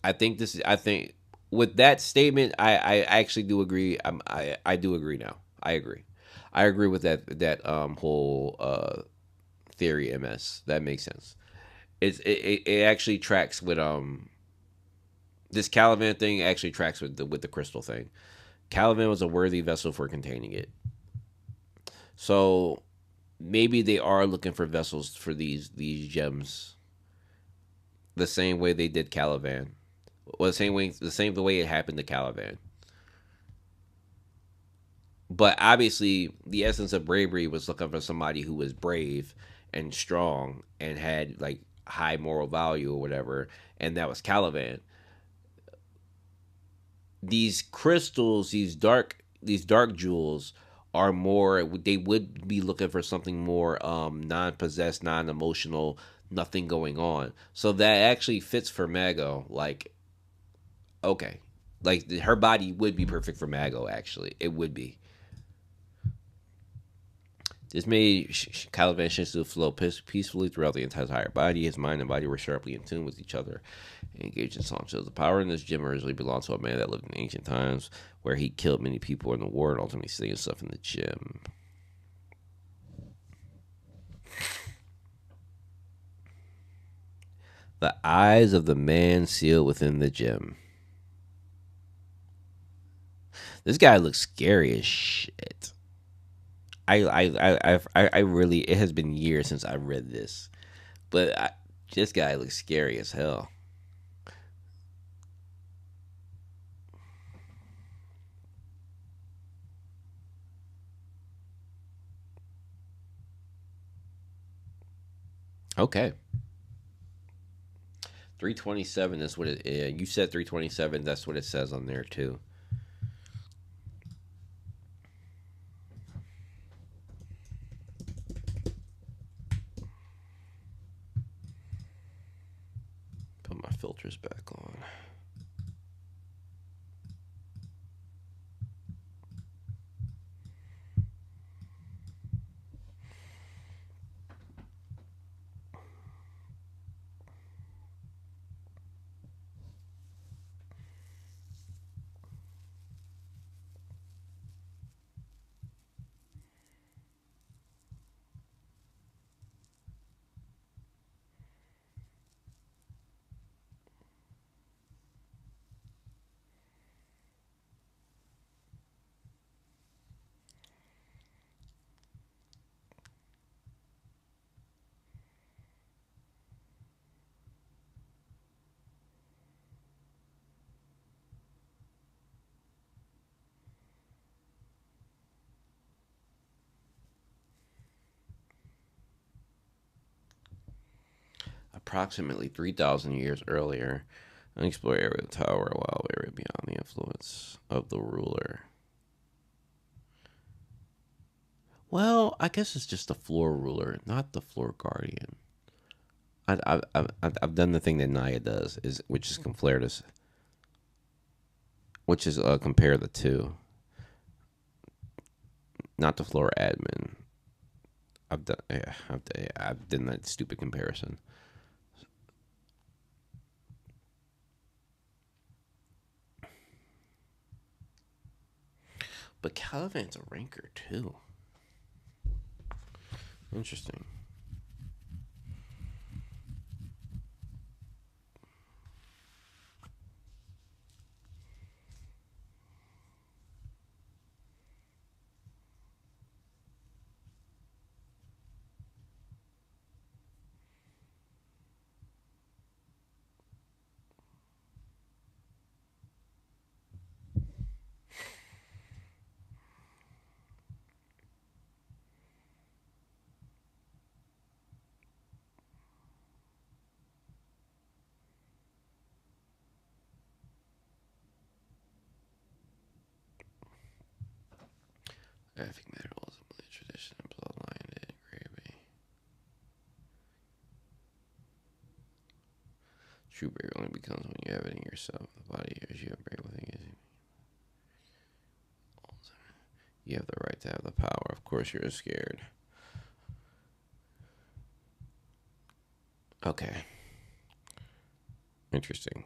I think this. I think with that statement, I actually do agree. I do agree now. I agree. I agree with that whole theory. MS, that makes sense. It actually tracks with this Caliban thing. Actually tracks with the crystal thing. Caliban was a worthy vessel for containing it. So maybe they are looking for vessels for these gems, the same way they did Caliban. Well, the way it happened to Caliban. But obviously, the essence of bravery was looking for somebody who was brave and strong and had like high moral value or whatever, and that was Caliban. These crystals, these dark jewels are more. They would be looking for something more non-possessed, non-emotional, nothing going on. So that actually fits for Mago. Like, okay, like her body would be perfect for Mago. Actually, it would be. This made Caliban Shinsu flow peacefully throughout the entire body. His mind and body were sharply in tune with each other, engaged in song shows. The power in this gym originally belonged to a man that lived in ancient times, where he killed many people in the war and ultimately stayed himself in the gym. The eyes of the man sealed within the gym. This guy looks scary as shit. I really. It has been years since I read this, but this guy looks scary as hell. Okay. 327 is what it is. You said 327. That's what it says on there, too. Put my filters back on. Approximately 3,000 years earlier, an explorer area of the tower, a wild area beyond the influence of the ruler. Well, I guess it's just the floor ruler, not the floor guardian. I've done the thing that Naya does, which is compare this, which is compare the two, not the floor admin. I've done that stupid comparison. But Caliban's a ranker too. Interesting. Graphic metal ultimately tradition and bloodline and engraving. True brave only becomes when you have it in yourself. The body as you have brave within you. You have the right to have the power. Of course, you're scared. Okay. Interesting.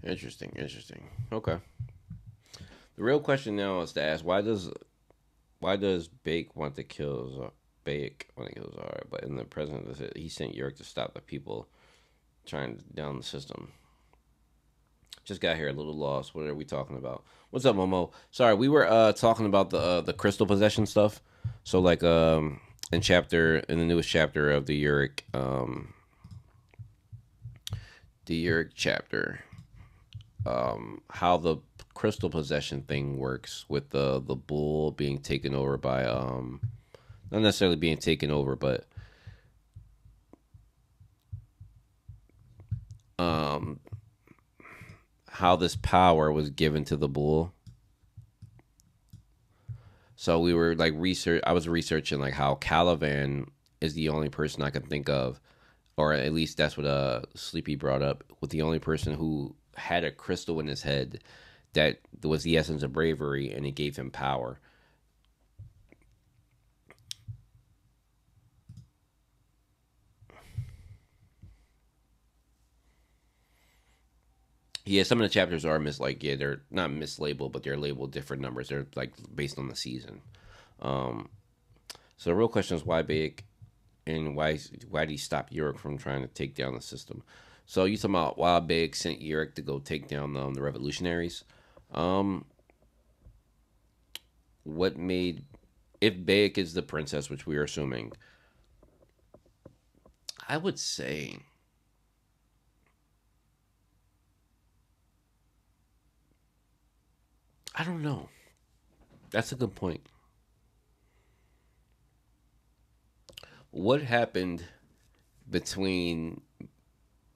Interesting. Interesting. Okay. The real question now is to ask why does Bake want to kill Bake want to kill Zara, but in the present of it, he sent York to stop the people trying to down the system. Just got here a little lost. What are we talking about? What's up, Momo? Sorry, we were talking about the crystal possession stuff. So like in the newest chapter of the Uric chapter, how the crystal possession thing works with the bull being taken over by not necessarily being taken over, but um how this power was given to the bull. So we were like research. I was researching like how Caliban is the only person I can think of, or at least that's what Sleepy brought up, with the only person who had a crystal in his head that was the essence of bravery, and it gave him power. Yeah, some of the chapters are they're not mislabeled, but they're labeled different numbers. They're like based on the season. Um, so the real question is why big, and why did he stop Yorick from trying to take down the system? So you talking about why Big sent Yorick to go take down the revolutionaries? Um, what made if Big is the princess, which we are assuming, I would say I don't know. That's a good point. What happened between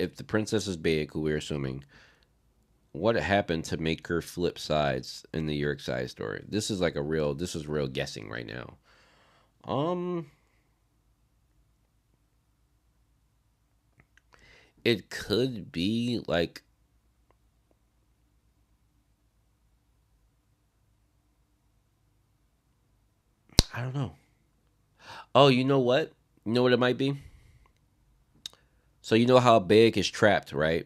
if the princess is Big, who we're assuming, what happened to make her flip sides in the Yorick side story? This is real guessing right now. Um, it could be like I don't know. Oh, you know what? You know what it might be? So you know how Big is trapped, right?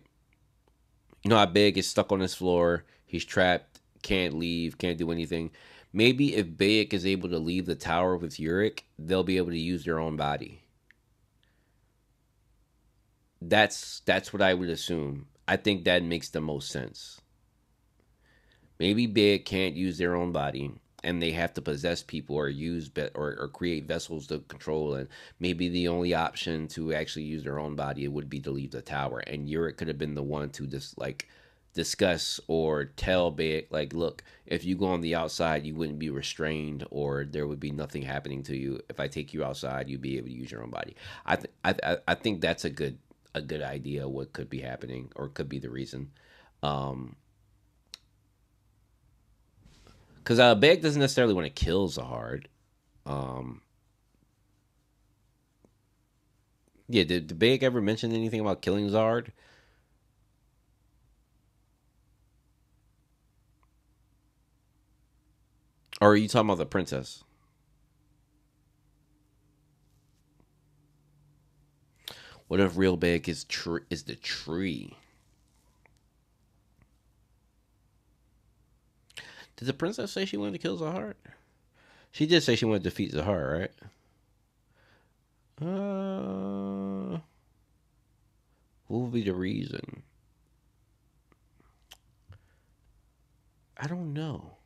You know how Big is stuck on this floor. He's trapped, can't leave, can't do anything. Maybe if Big is able to leave the tower with Uric, they'll be able to use their own body. That's what I would assume. I think that makes the most sense. Maybe Big can't use their own body, and they have to possess people or or create vessels to control. And maybe the only option to actually use their own body would be to leave the tower. And Uric could have been the one to just like discuss or tell Big like, look, if you go on the outside, you wouldn't be restrained, or there would be nothing happening to you. If I take you outside, you'd be able to use your own body. I think that's a good idea. What could be happening or could be the reason. Um, because Beg doesn't necessarily want to kill Zahard. Um, yeah, did Beg ever mention anything about killing Zahard? Or are you talking about the princess? What if real Beg is the tree? Did the princess say she wanted to kill Zahard? She did say she wanted to defeat Zahard, right? What would be the reason? I don't know.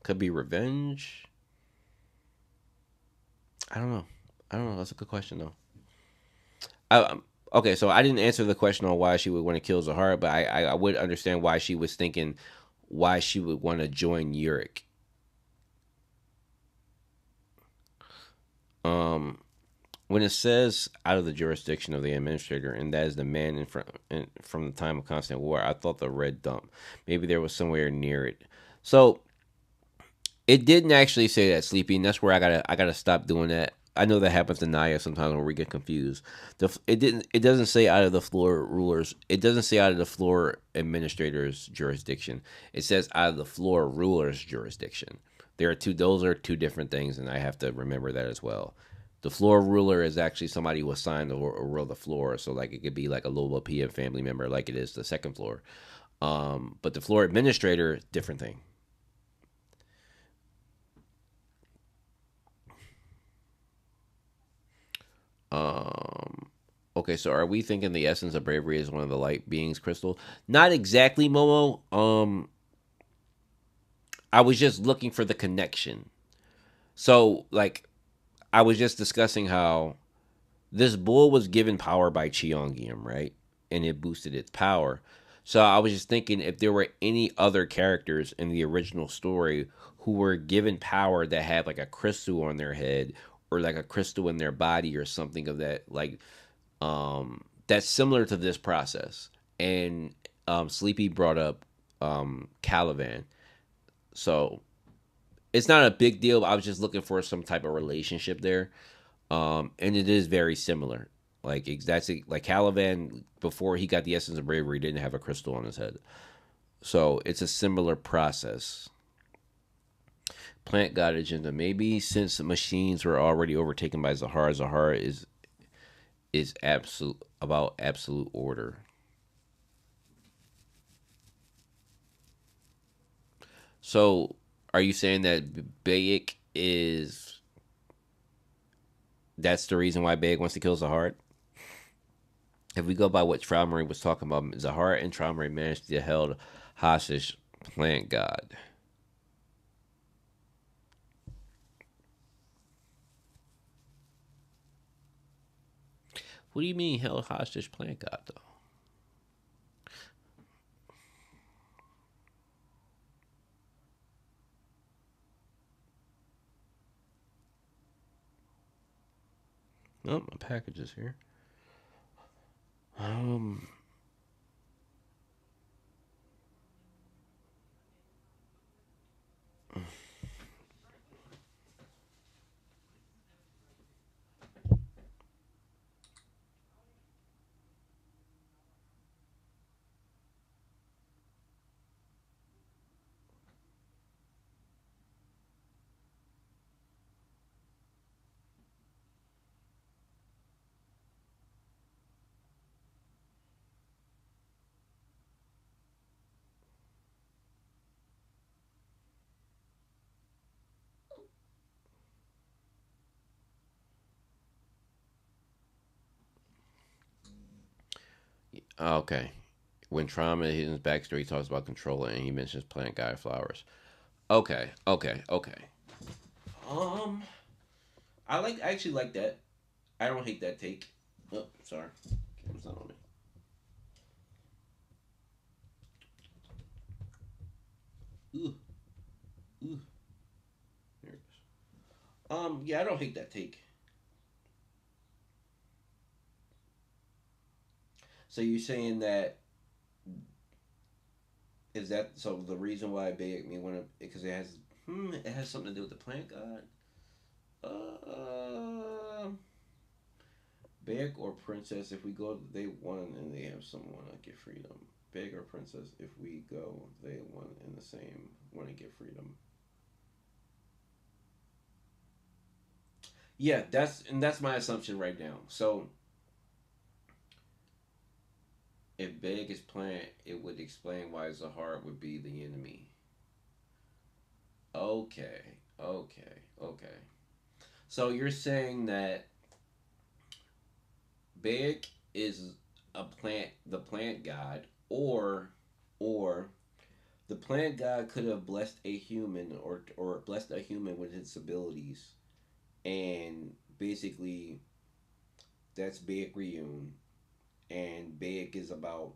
Could be revenge. I don't know. I don't know. That's a good question though. Okay, so I didn't answer the question on why she would want to kill Zahara, but I would understand why she was thinking why she would want to join Yurik. Um, when it says out of the jurisdiction of the administrator, and that is the man from the time of constant war, I thought the red dump. Maybe there was somewhere near it. So it didn't actually say that, Sleepy, and that's where I gotta stop doing that. I know that happens to Naya sometimes when we get confused. It doesn't say out of the floor rulers. It doesn't say out of the floor administrator's jurisdiction. It says out of the floor ruler's jurisdiction. There are two. Those are two different things, and I have to remember that as well. The floor ruler is actually somebody who assigned to rule the floor. So like it could be like a Lola PM family member, like it is the second floor. But the floor administrator, different thing. Um, okay, so are we thinking the essence of bravery is one of the light beings, Crystal? Not exactly, Momo. I was just looking for the connection. So, like, I was just discussing how this bull was given power by Cheongium, right? And it boosted its power. So I was just thinking if there were any other characters in the original story who were given power that had like a crystal on their head or like a crystal in their body or something of that, like that's similar to this process. And Sleepy brought up Caliban. So it's not a big deal. I was just looking for some type of relationship there. And it is very similar. Like that's like Caliban before he got the essence of bravery didn't have a crystal on his head, so it's a similar process. Plant God agenda. Maybe since the machines were already overtaken by Zahara, Zahara is absolute about absolute order. So, are you saying that Bayek is that's the reason why Bayek wants to kill Zahara? If we go by what Traumery was talking about, Zahara and Traumery managed to held hostage Plant God. What do you mean held hostage Plant God though? Oh, my package is here. Um, okay. When Trauma in his backstory he talks about controller and he mentions Plant Guy flowers. Okay, okay, okay. Um, I actually like that. I don't hate that take. Oh, sorry, camera's not on me. Ooh, ooh, there it is. Yeah, I don't hate that take. So you're saying that is that so the reason why Bayek me want to because it has something to do with the plant god. Uh, Beg or princess, if we go, they won and they have someone to get freedom. Beg or princess, if we go, they won in the same want to get freedom. Yeah, that's my assumption right now. So if Beg is plant, it would explain why Zahar would be the enemy. Okay, okay, okay. So you're saying that Beg is a plant, the plant god, or the plant god could have blessed a human or blessed a human with its abilities, and basically that's Bayek Ryun, and Bayek is about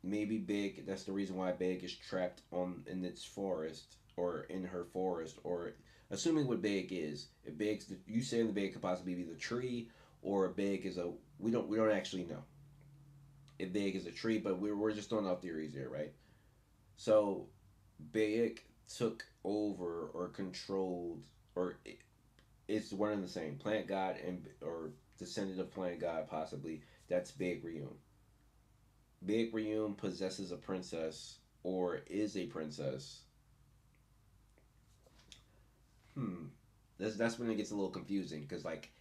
maybe Bayek. That's the reason why Bayek is trapped on in its forest or in her forest, or assuming what Bayek is. If Bayek's you saying the Bayek could possibly be the tree, or Bayek is a we don't actually know if Bayek is a tree, but we're just throwing out theories here, right? So Bayek took over or controlled or it's one and the same. Plant God and or descendant of Plant God possibly. That's Bayek Ryun. Bayek Ryun possesses a princess or is a princess. Hmm. That's when it gets a little confusing because like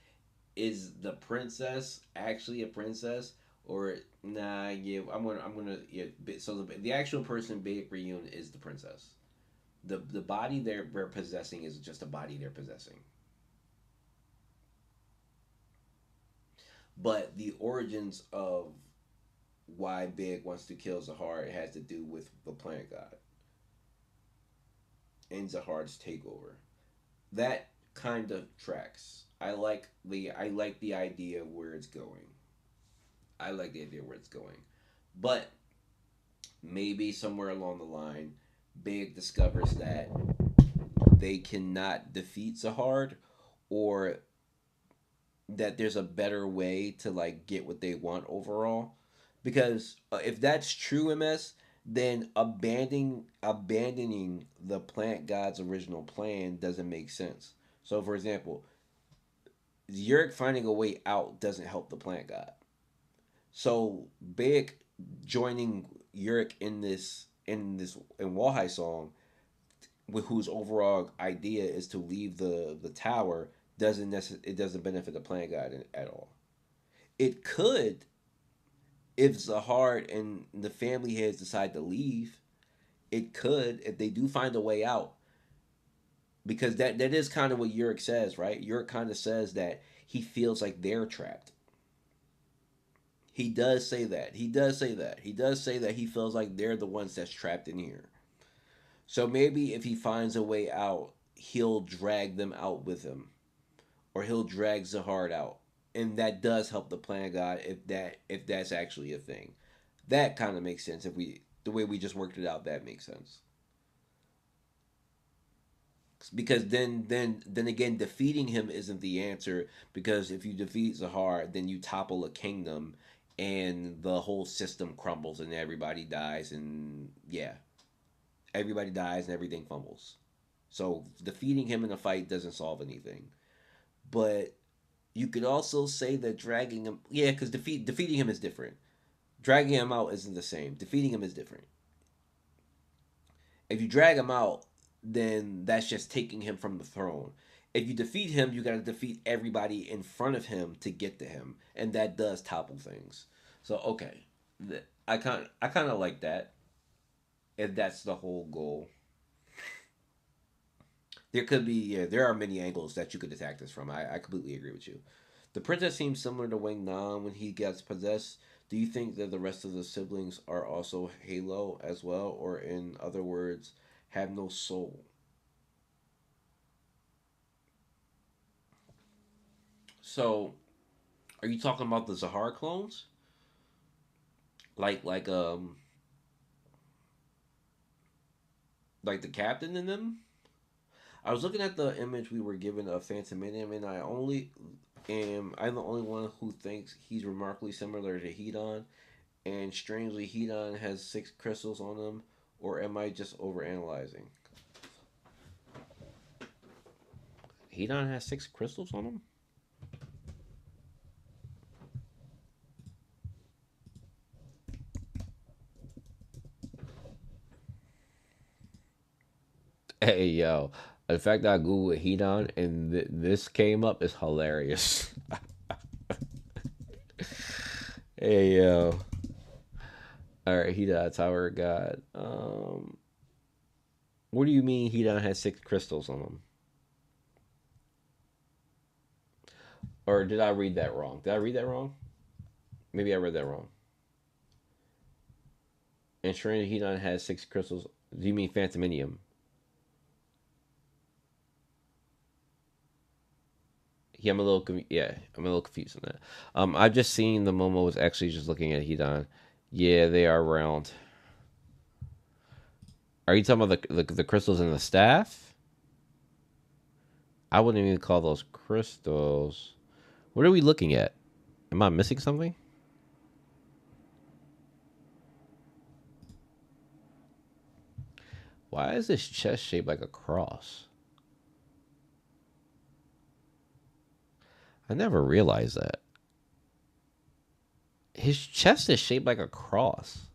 is the princess actually a princess or nah? Yeah, I'm gonna yeah. So the actual person Bayek Ryun is the princess. The body they're possessing is just a body they're possessing. But the origins of why Big wants to kill Zahar has to do with the plant god and Zahar's takeover. That kind of tracks. I like the idea of where it's going. I like the idea of where it's going. But maybe somewhere along the line, Big discovers that they cannot defeat Zahard or that there's a better way to like get what they want overall. Because if that's true, MS, then abandoning the plant god's original plan doesn't make sense. So, for example, Yurik finding a way out doesn't help the plant god. So, Bayek joining Yurik in Wallhai song, with whose overall idea is to leave the tower, it doesn't benefit the plant god at all. It could if Zahard and the family heads decide to leave. It could if they do find a way out, because that is kind of what Yurik says, right? Yurik kind of says that he feels like they're trapped. He does say that. He does say that. He does say that he feels like they're the ones that's trapped in here. So maybe if he finds a way out, he'll drag them out with him, or he'll drag Zahard out, and that does help the Planet God if that's actually a thing. That kind of makes sense if we the way we just worked it out. That makes sense because then again, defeating him isn't the answer, because if you defeat Zahar, then you topple a kingdom, and the whole system crumbles and everybody dies, and yeah, everybody dies and everything fumbles. So defeating him in a fight doesn't solve anything. But you could also say that dragging him, yeah, because defeating him is different. Dragging him out isn't the same. Defeating him is different. If you drag him out, then that's just taking him from the throne. If you defeat him, you got to defeat everybody in front of him to get to him, and that does topple things. So okay, I kind of like that. If that's the whole goal, there could be, yeah, there are many angles that you could attack this from. I completely agree with you. The princess seems similar to Wang Nan when he gets possessed. Do you think that the rest of the siblings are also Halo as well, or in other words, have no soul? So, are you talking about the Zahar clones, like like the captain in them? I was looking at the image we were given of Phantom Minion, and I'm the only one who thinks he's remarkably similar to Hedon, and strangely, Hedon has 6 crystals on him, or am I just overanalyzing? Hedon has 6 crystals on him? Hey, yo. The fact that I Googled Hedon and this came up is hilarious. Hey, yo. Alright, Hedon, Tower of God. What do you mean Hedon has 6 crystals on him? Or did I read that wrong? Did I read that wrong? Maybe I read that wrong. And Serenity Hedon has 6 crystals. Do you mean Phantominium? Yeah, I'm a little confused on that. I've just seen the Momo was actually just looking at Hedon. Yeah, they are round. Are you talking about the crystals in the staff? I wouldn't even call those crystals. What are we looking at? Am I missing something? Why is this chest shaped like a cross? I never realized that. His chest is shaped like a cross.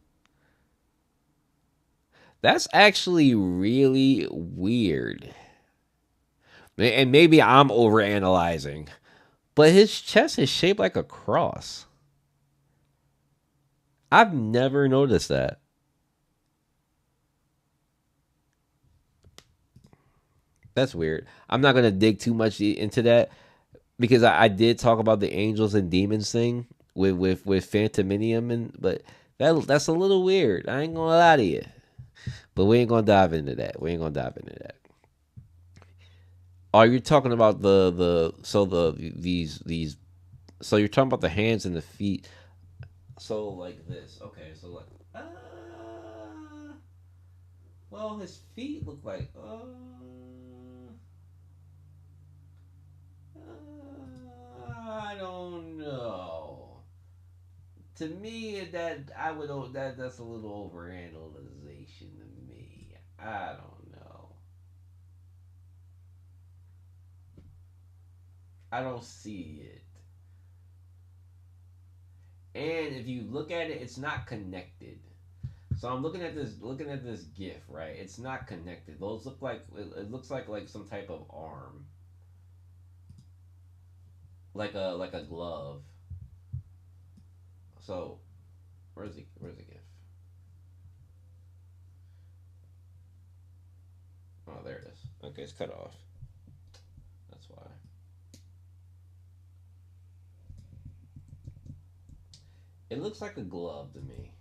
That's actually really weird. And maybe I'm overanalyzing, but his chest is shaped like a cross. I've never noticed that. That's weird. I'm not gonna dig too much into that because I did talk about the angels and demons thing with Phantominium, and but that's a little weird. I ain't gonna lie to you, but we ain't gonna dive into that. We ain't gonna dive into that. Are you talking about these? So you're talking about the hands and the feet. So like this. Okay. So like. Well, his feet look like. I don't know. To me, that's a little overanalyzation to me. I don't know. I don't see it. And if you look at it, it's not connected. So I'm looking at this GIF, right? It's not connected. Those look like it looks like some type of arm, like a glove. So where's the GIF? Oh, there it is. Okay, it's cut off. That's why. It looks like a glove to me.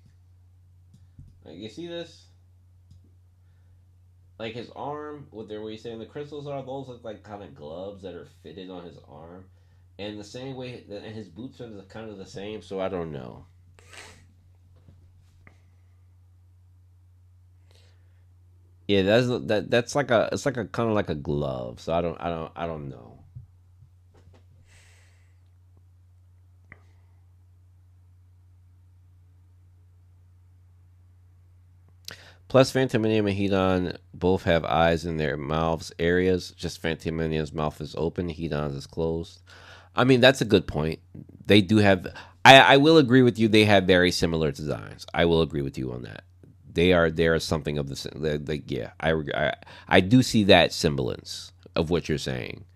Like you see this? Like his arm, where you saying the crystals are, those look like kind of gloves that are fitted on his arm, and the same way, and his boots are kind of the same. So I don't know. Yeah, that's like a it's like a kind of like a glove. So I don't know. Plus, Phantominium and Hedon both have eyes in their mouths areas. Just Phantominium's mouth is open, Hedon's is closed. I mean, that's a good point. They do have. I will agree with you. They have very similar designs. I will agree with you on that. They are something of the yeah. I do see that semblance of what you're saying.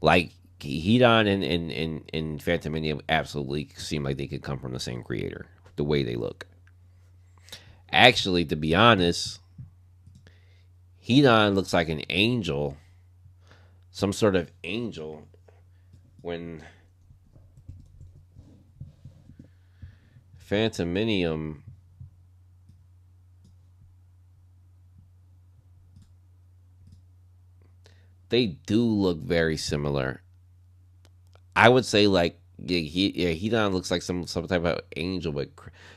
Like Hedon and Phantominium absolutely seem like they could come from the same creator. The way they look. Actually, to be honest, Hedon looks like an angel, some sort of angel. When Phantominium, they do look very similar. I would say like yeah, Hedon looks like some type of angel, but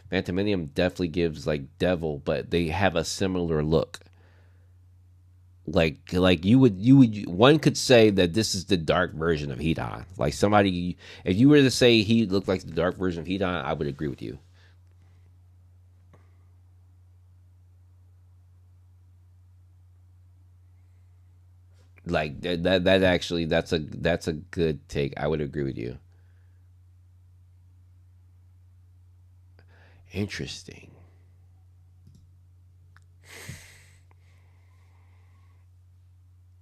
Phantominium definitely gives like devil, but they have a similar look. Like you would one could say that this is the dark version of Hedon. Like somebody, if you were to say he looked like the dark version of Hedon, I would agree with you. Like that actually that's a good take. I would agree with you. Interesting.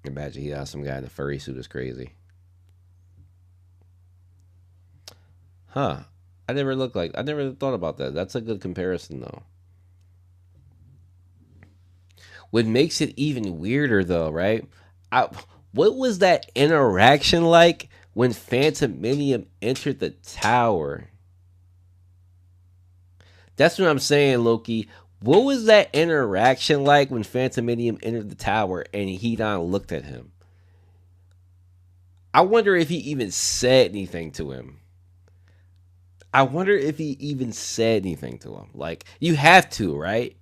Imagine he has some guy in a furry suit is crazy. Huh. I never thought about that. That's a good comparison though. What makes it even weirder though, right? I, what was that interaction like when Phantominium entered the tower? That's what I'm saying, Loki. What was that interaction like when Phantominium entered the tower and Hedon looked at him? I wonder if he even said anything to him. I wonder if he even said anything to him. Like, you have to, right?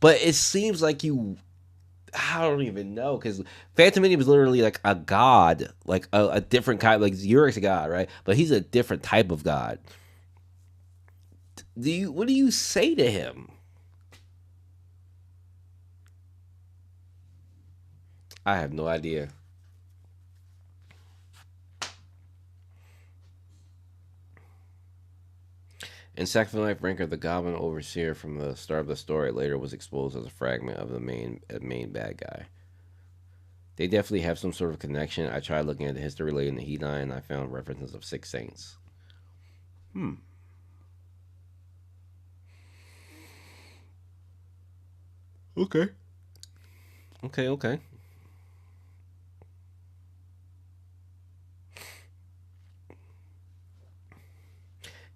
But it seems like you. I don't even know because Phantom Minion is literally like a god, like a different kind. Like Yurik's a god, right? But he's a different type of god. What do you say to him? I have no idea. In Second Life, Ranker, the Goblin Overseer from the start of the story, later was exposed as a fragment of the main bad guy. They definitely have some sort of connection. I tried looking at the history relating to Hedon, and I found references of Six Saints. Hmm. Okay. Okay. Okay.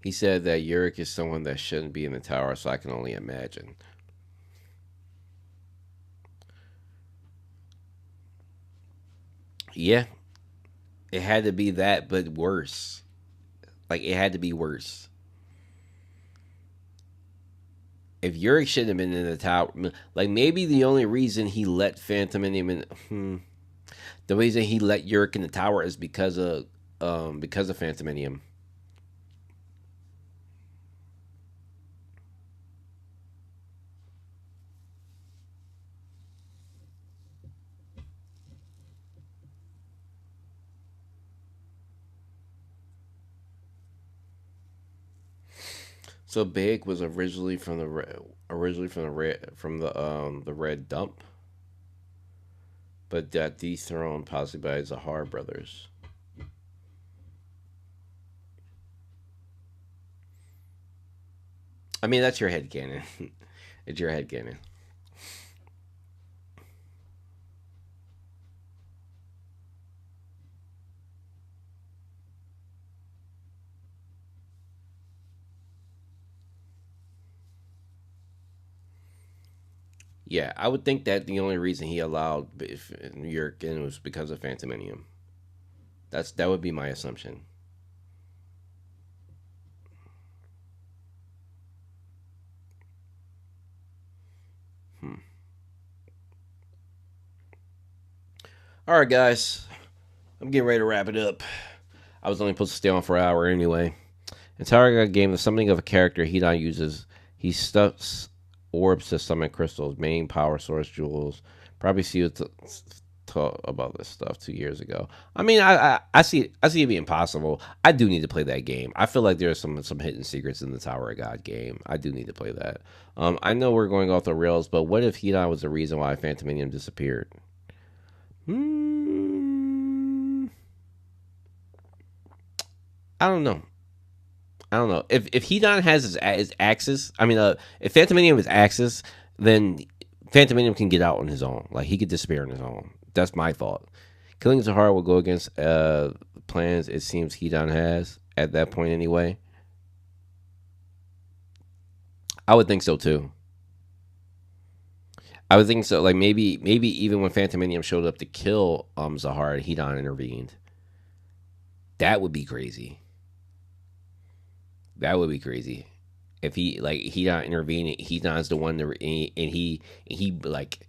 He said that Yurik is someone that shouldn't be in the tower, so I can only imagine. Yeah, it had to be that, but worse. Like it had to be worse. If Yurik shouldn't have been in the tower, like maybe the only reason he let Phantom in, the reason he let Yurik in the tower is because of Phantom. So Big was originally from the Red Dump, but got dethroned possibly by Zahar brothers. I mean, that's your head canon. It's your head canon. Yeah, I would think that the only reason he allowed New York in was because of Phantominium. That would be my assumption. Hmm. All right, guys, I'm getting ready to wrap it up. I was only supposed to stay on for an hour anyway. In Targa game, is something of a character he not uses. He stuffs orbs to summon crystals, main power source jewels. Probably see you talk about this stuff 2 years ago. I mean, I see it being possible. I do need to play that game. I feel like there's some hidden secrets in the Tower of God game. I do need to play that. I know we're going off the rails, but what if Hedon was the reason why Phantominium disappeared? Hmm. I don't know. I don't know if Hedon has his axis. I mean, if Phantominium is axis, then Phantominium can get out on his own. Like he could disappear on his own. That's my thought. Killing Zahar will go against plans it seems Hedon has at that point anyway. I would think so too. I would think so. Like maybe even when Phantominium showed up to kill Zahar, Hedon intervened. That would be crazy. That would be crazy. If he not intervening, he's not the one to and he like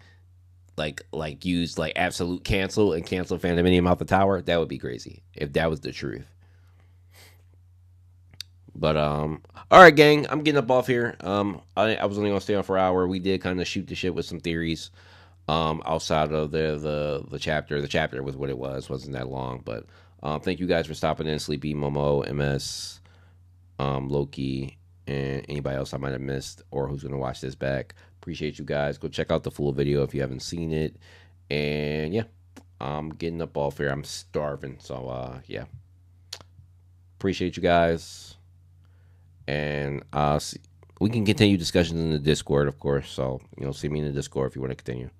used like absolute cancel and cancel Phantominium out the tower. That would be crazy if that was the truth. But all right, gang, I'm getting up off here. I was only gonna stay on for an hour. We did kind of shoot the shit with some theories. Outside of the chapter. The chapter was what it was. Wasn't that long, but thank you guys for stopping in. Sleepy, Momo, MS, Loki, and anybody else I might have missed or who's gonna watch this back. Appreciate you guys. Go check out the full video if you haven't seen it. And yeah, I'm getting up off here. I'm starving. So yeah. Appreciate you guys. And we can continue discussions in the Discord, of course. So see me in the Discord if you want to continue.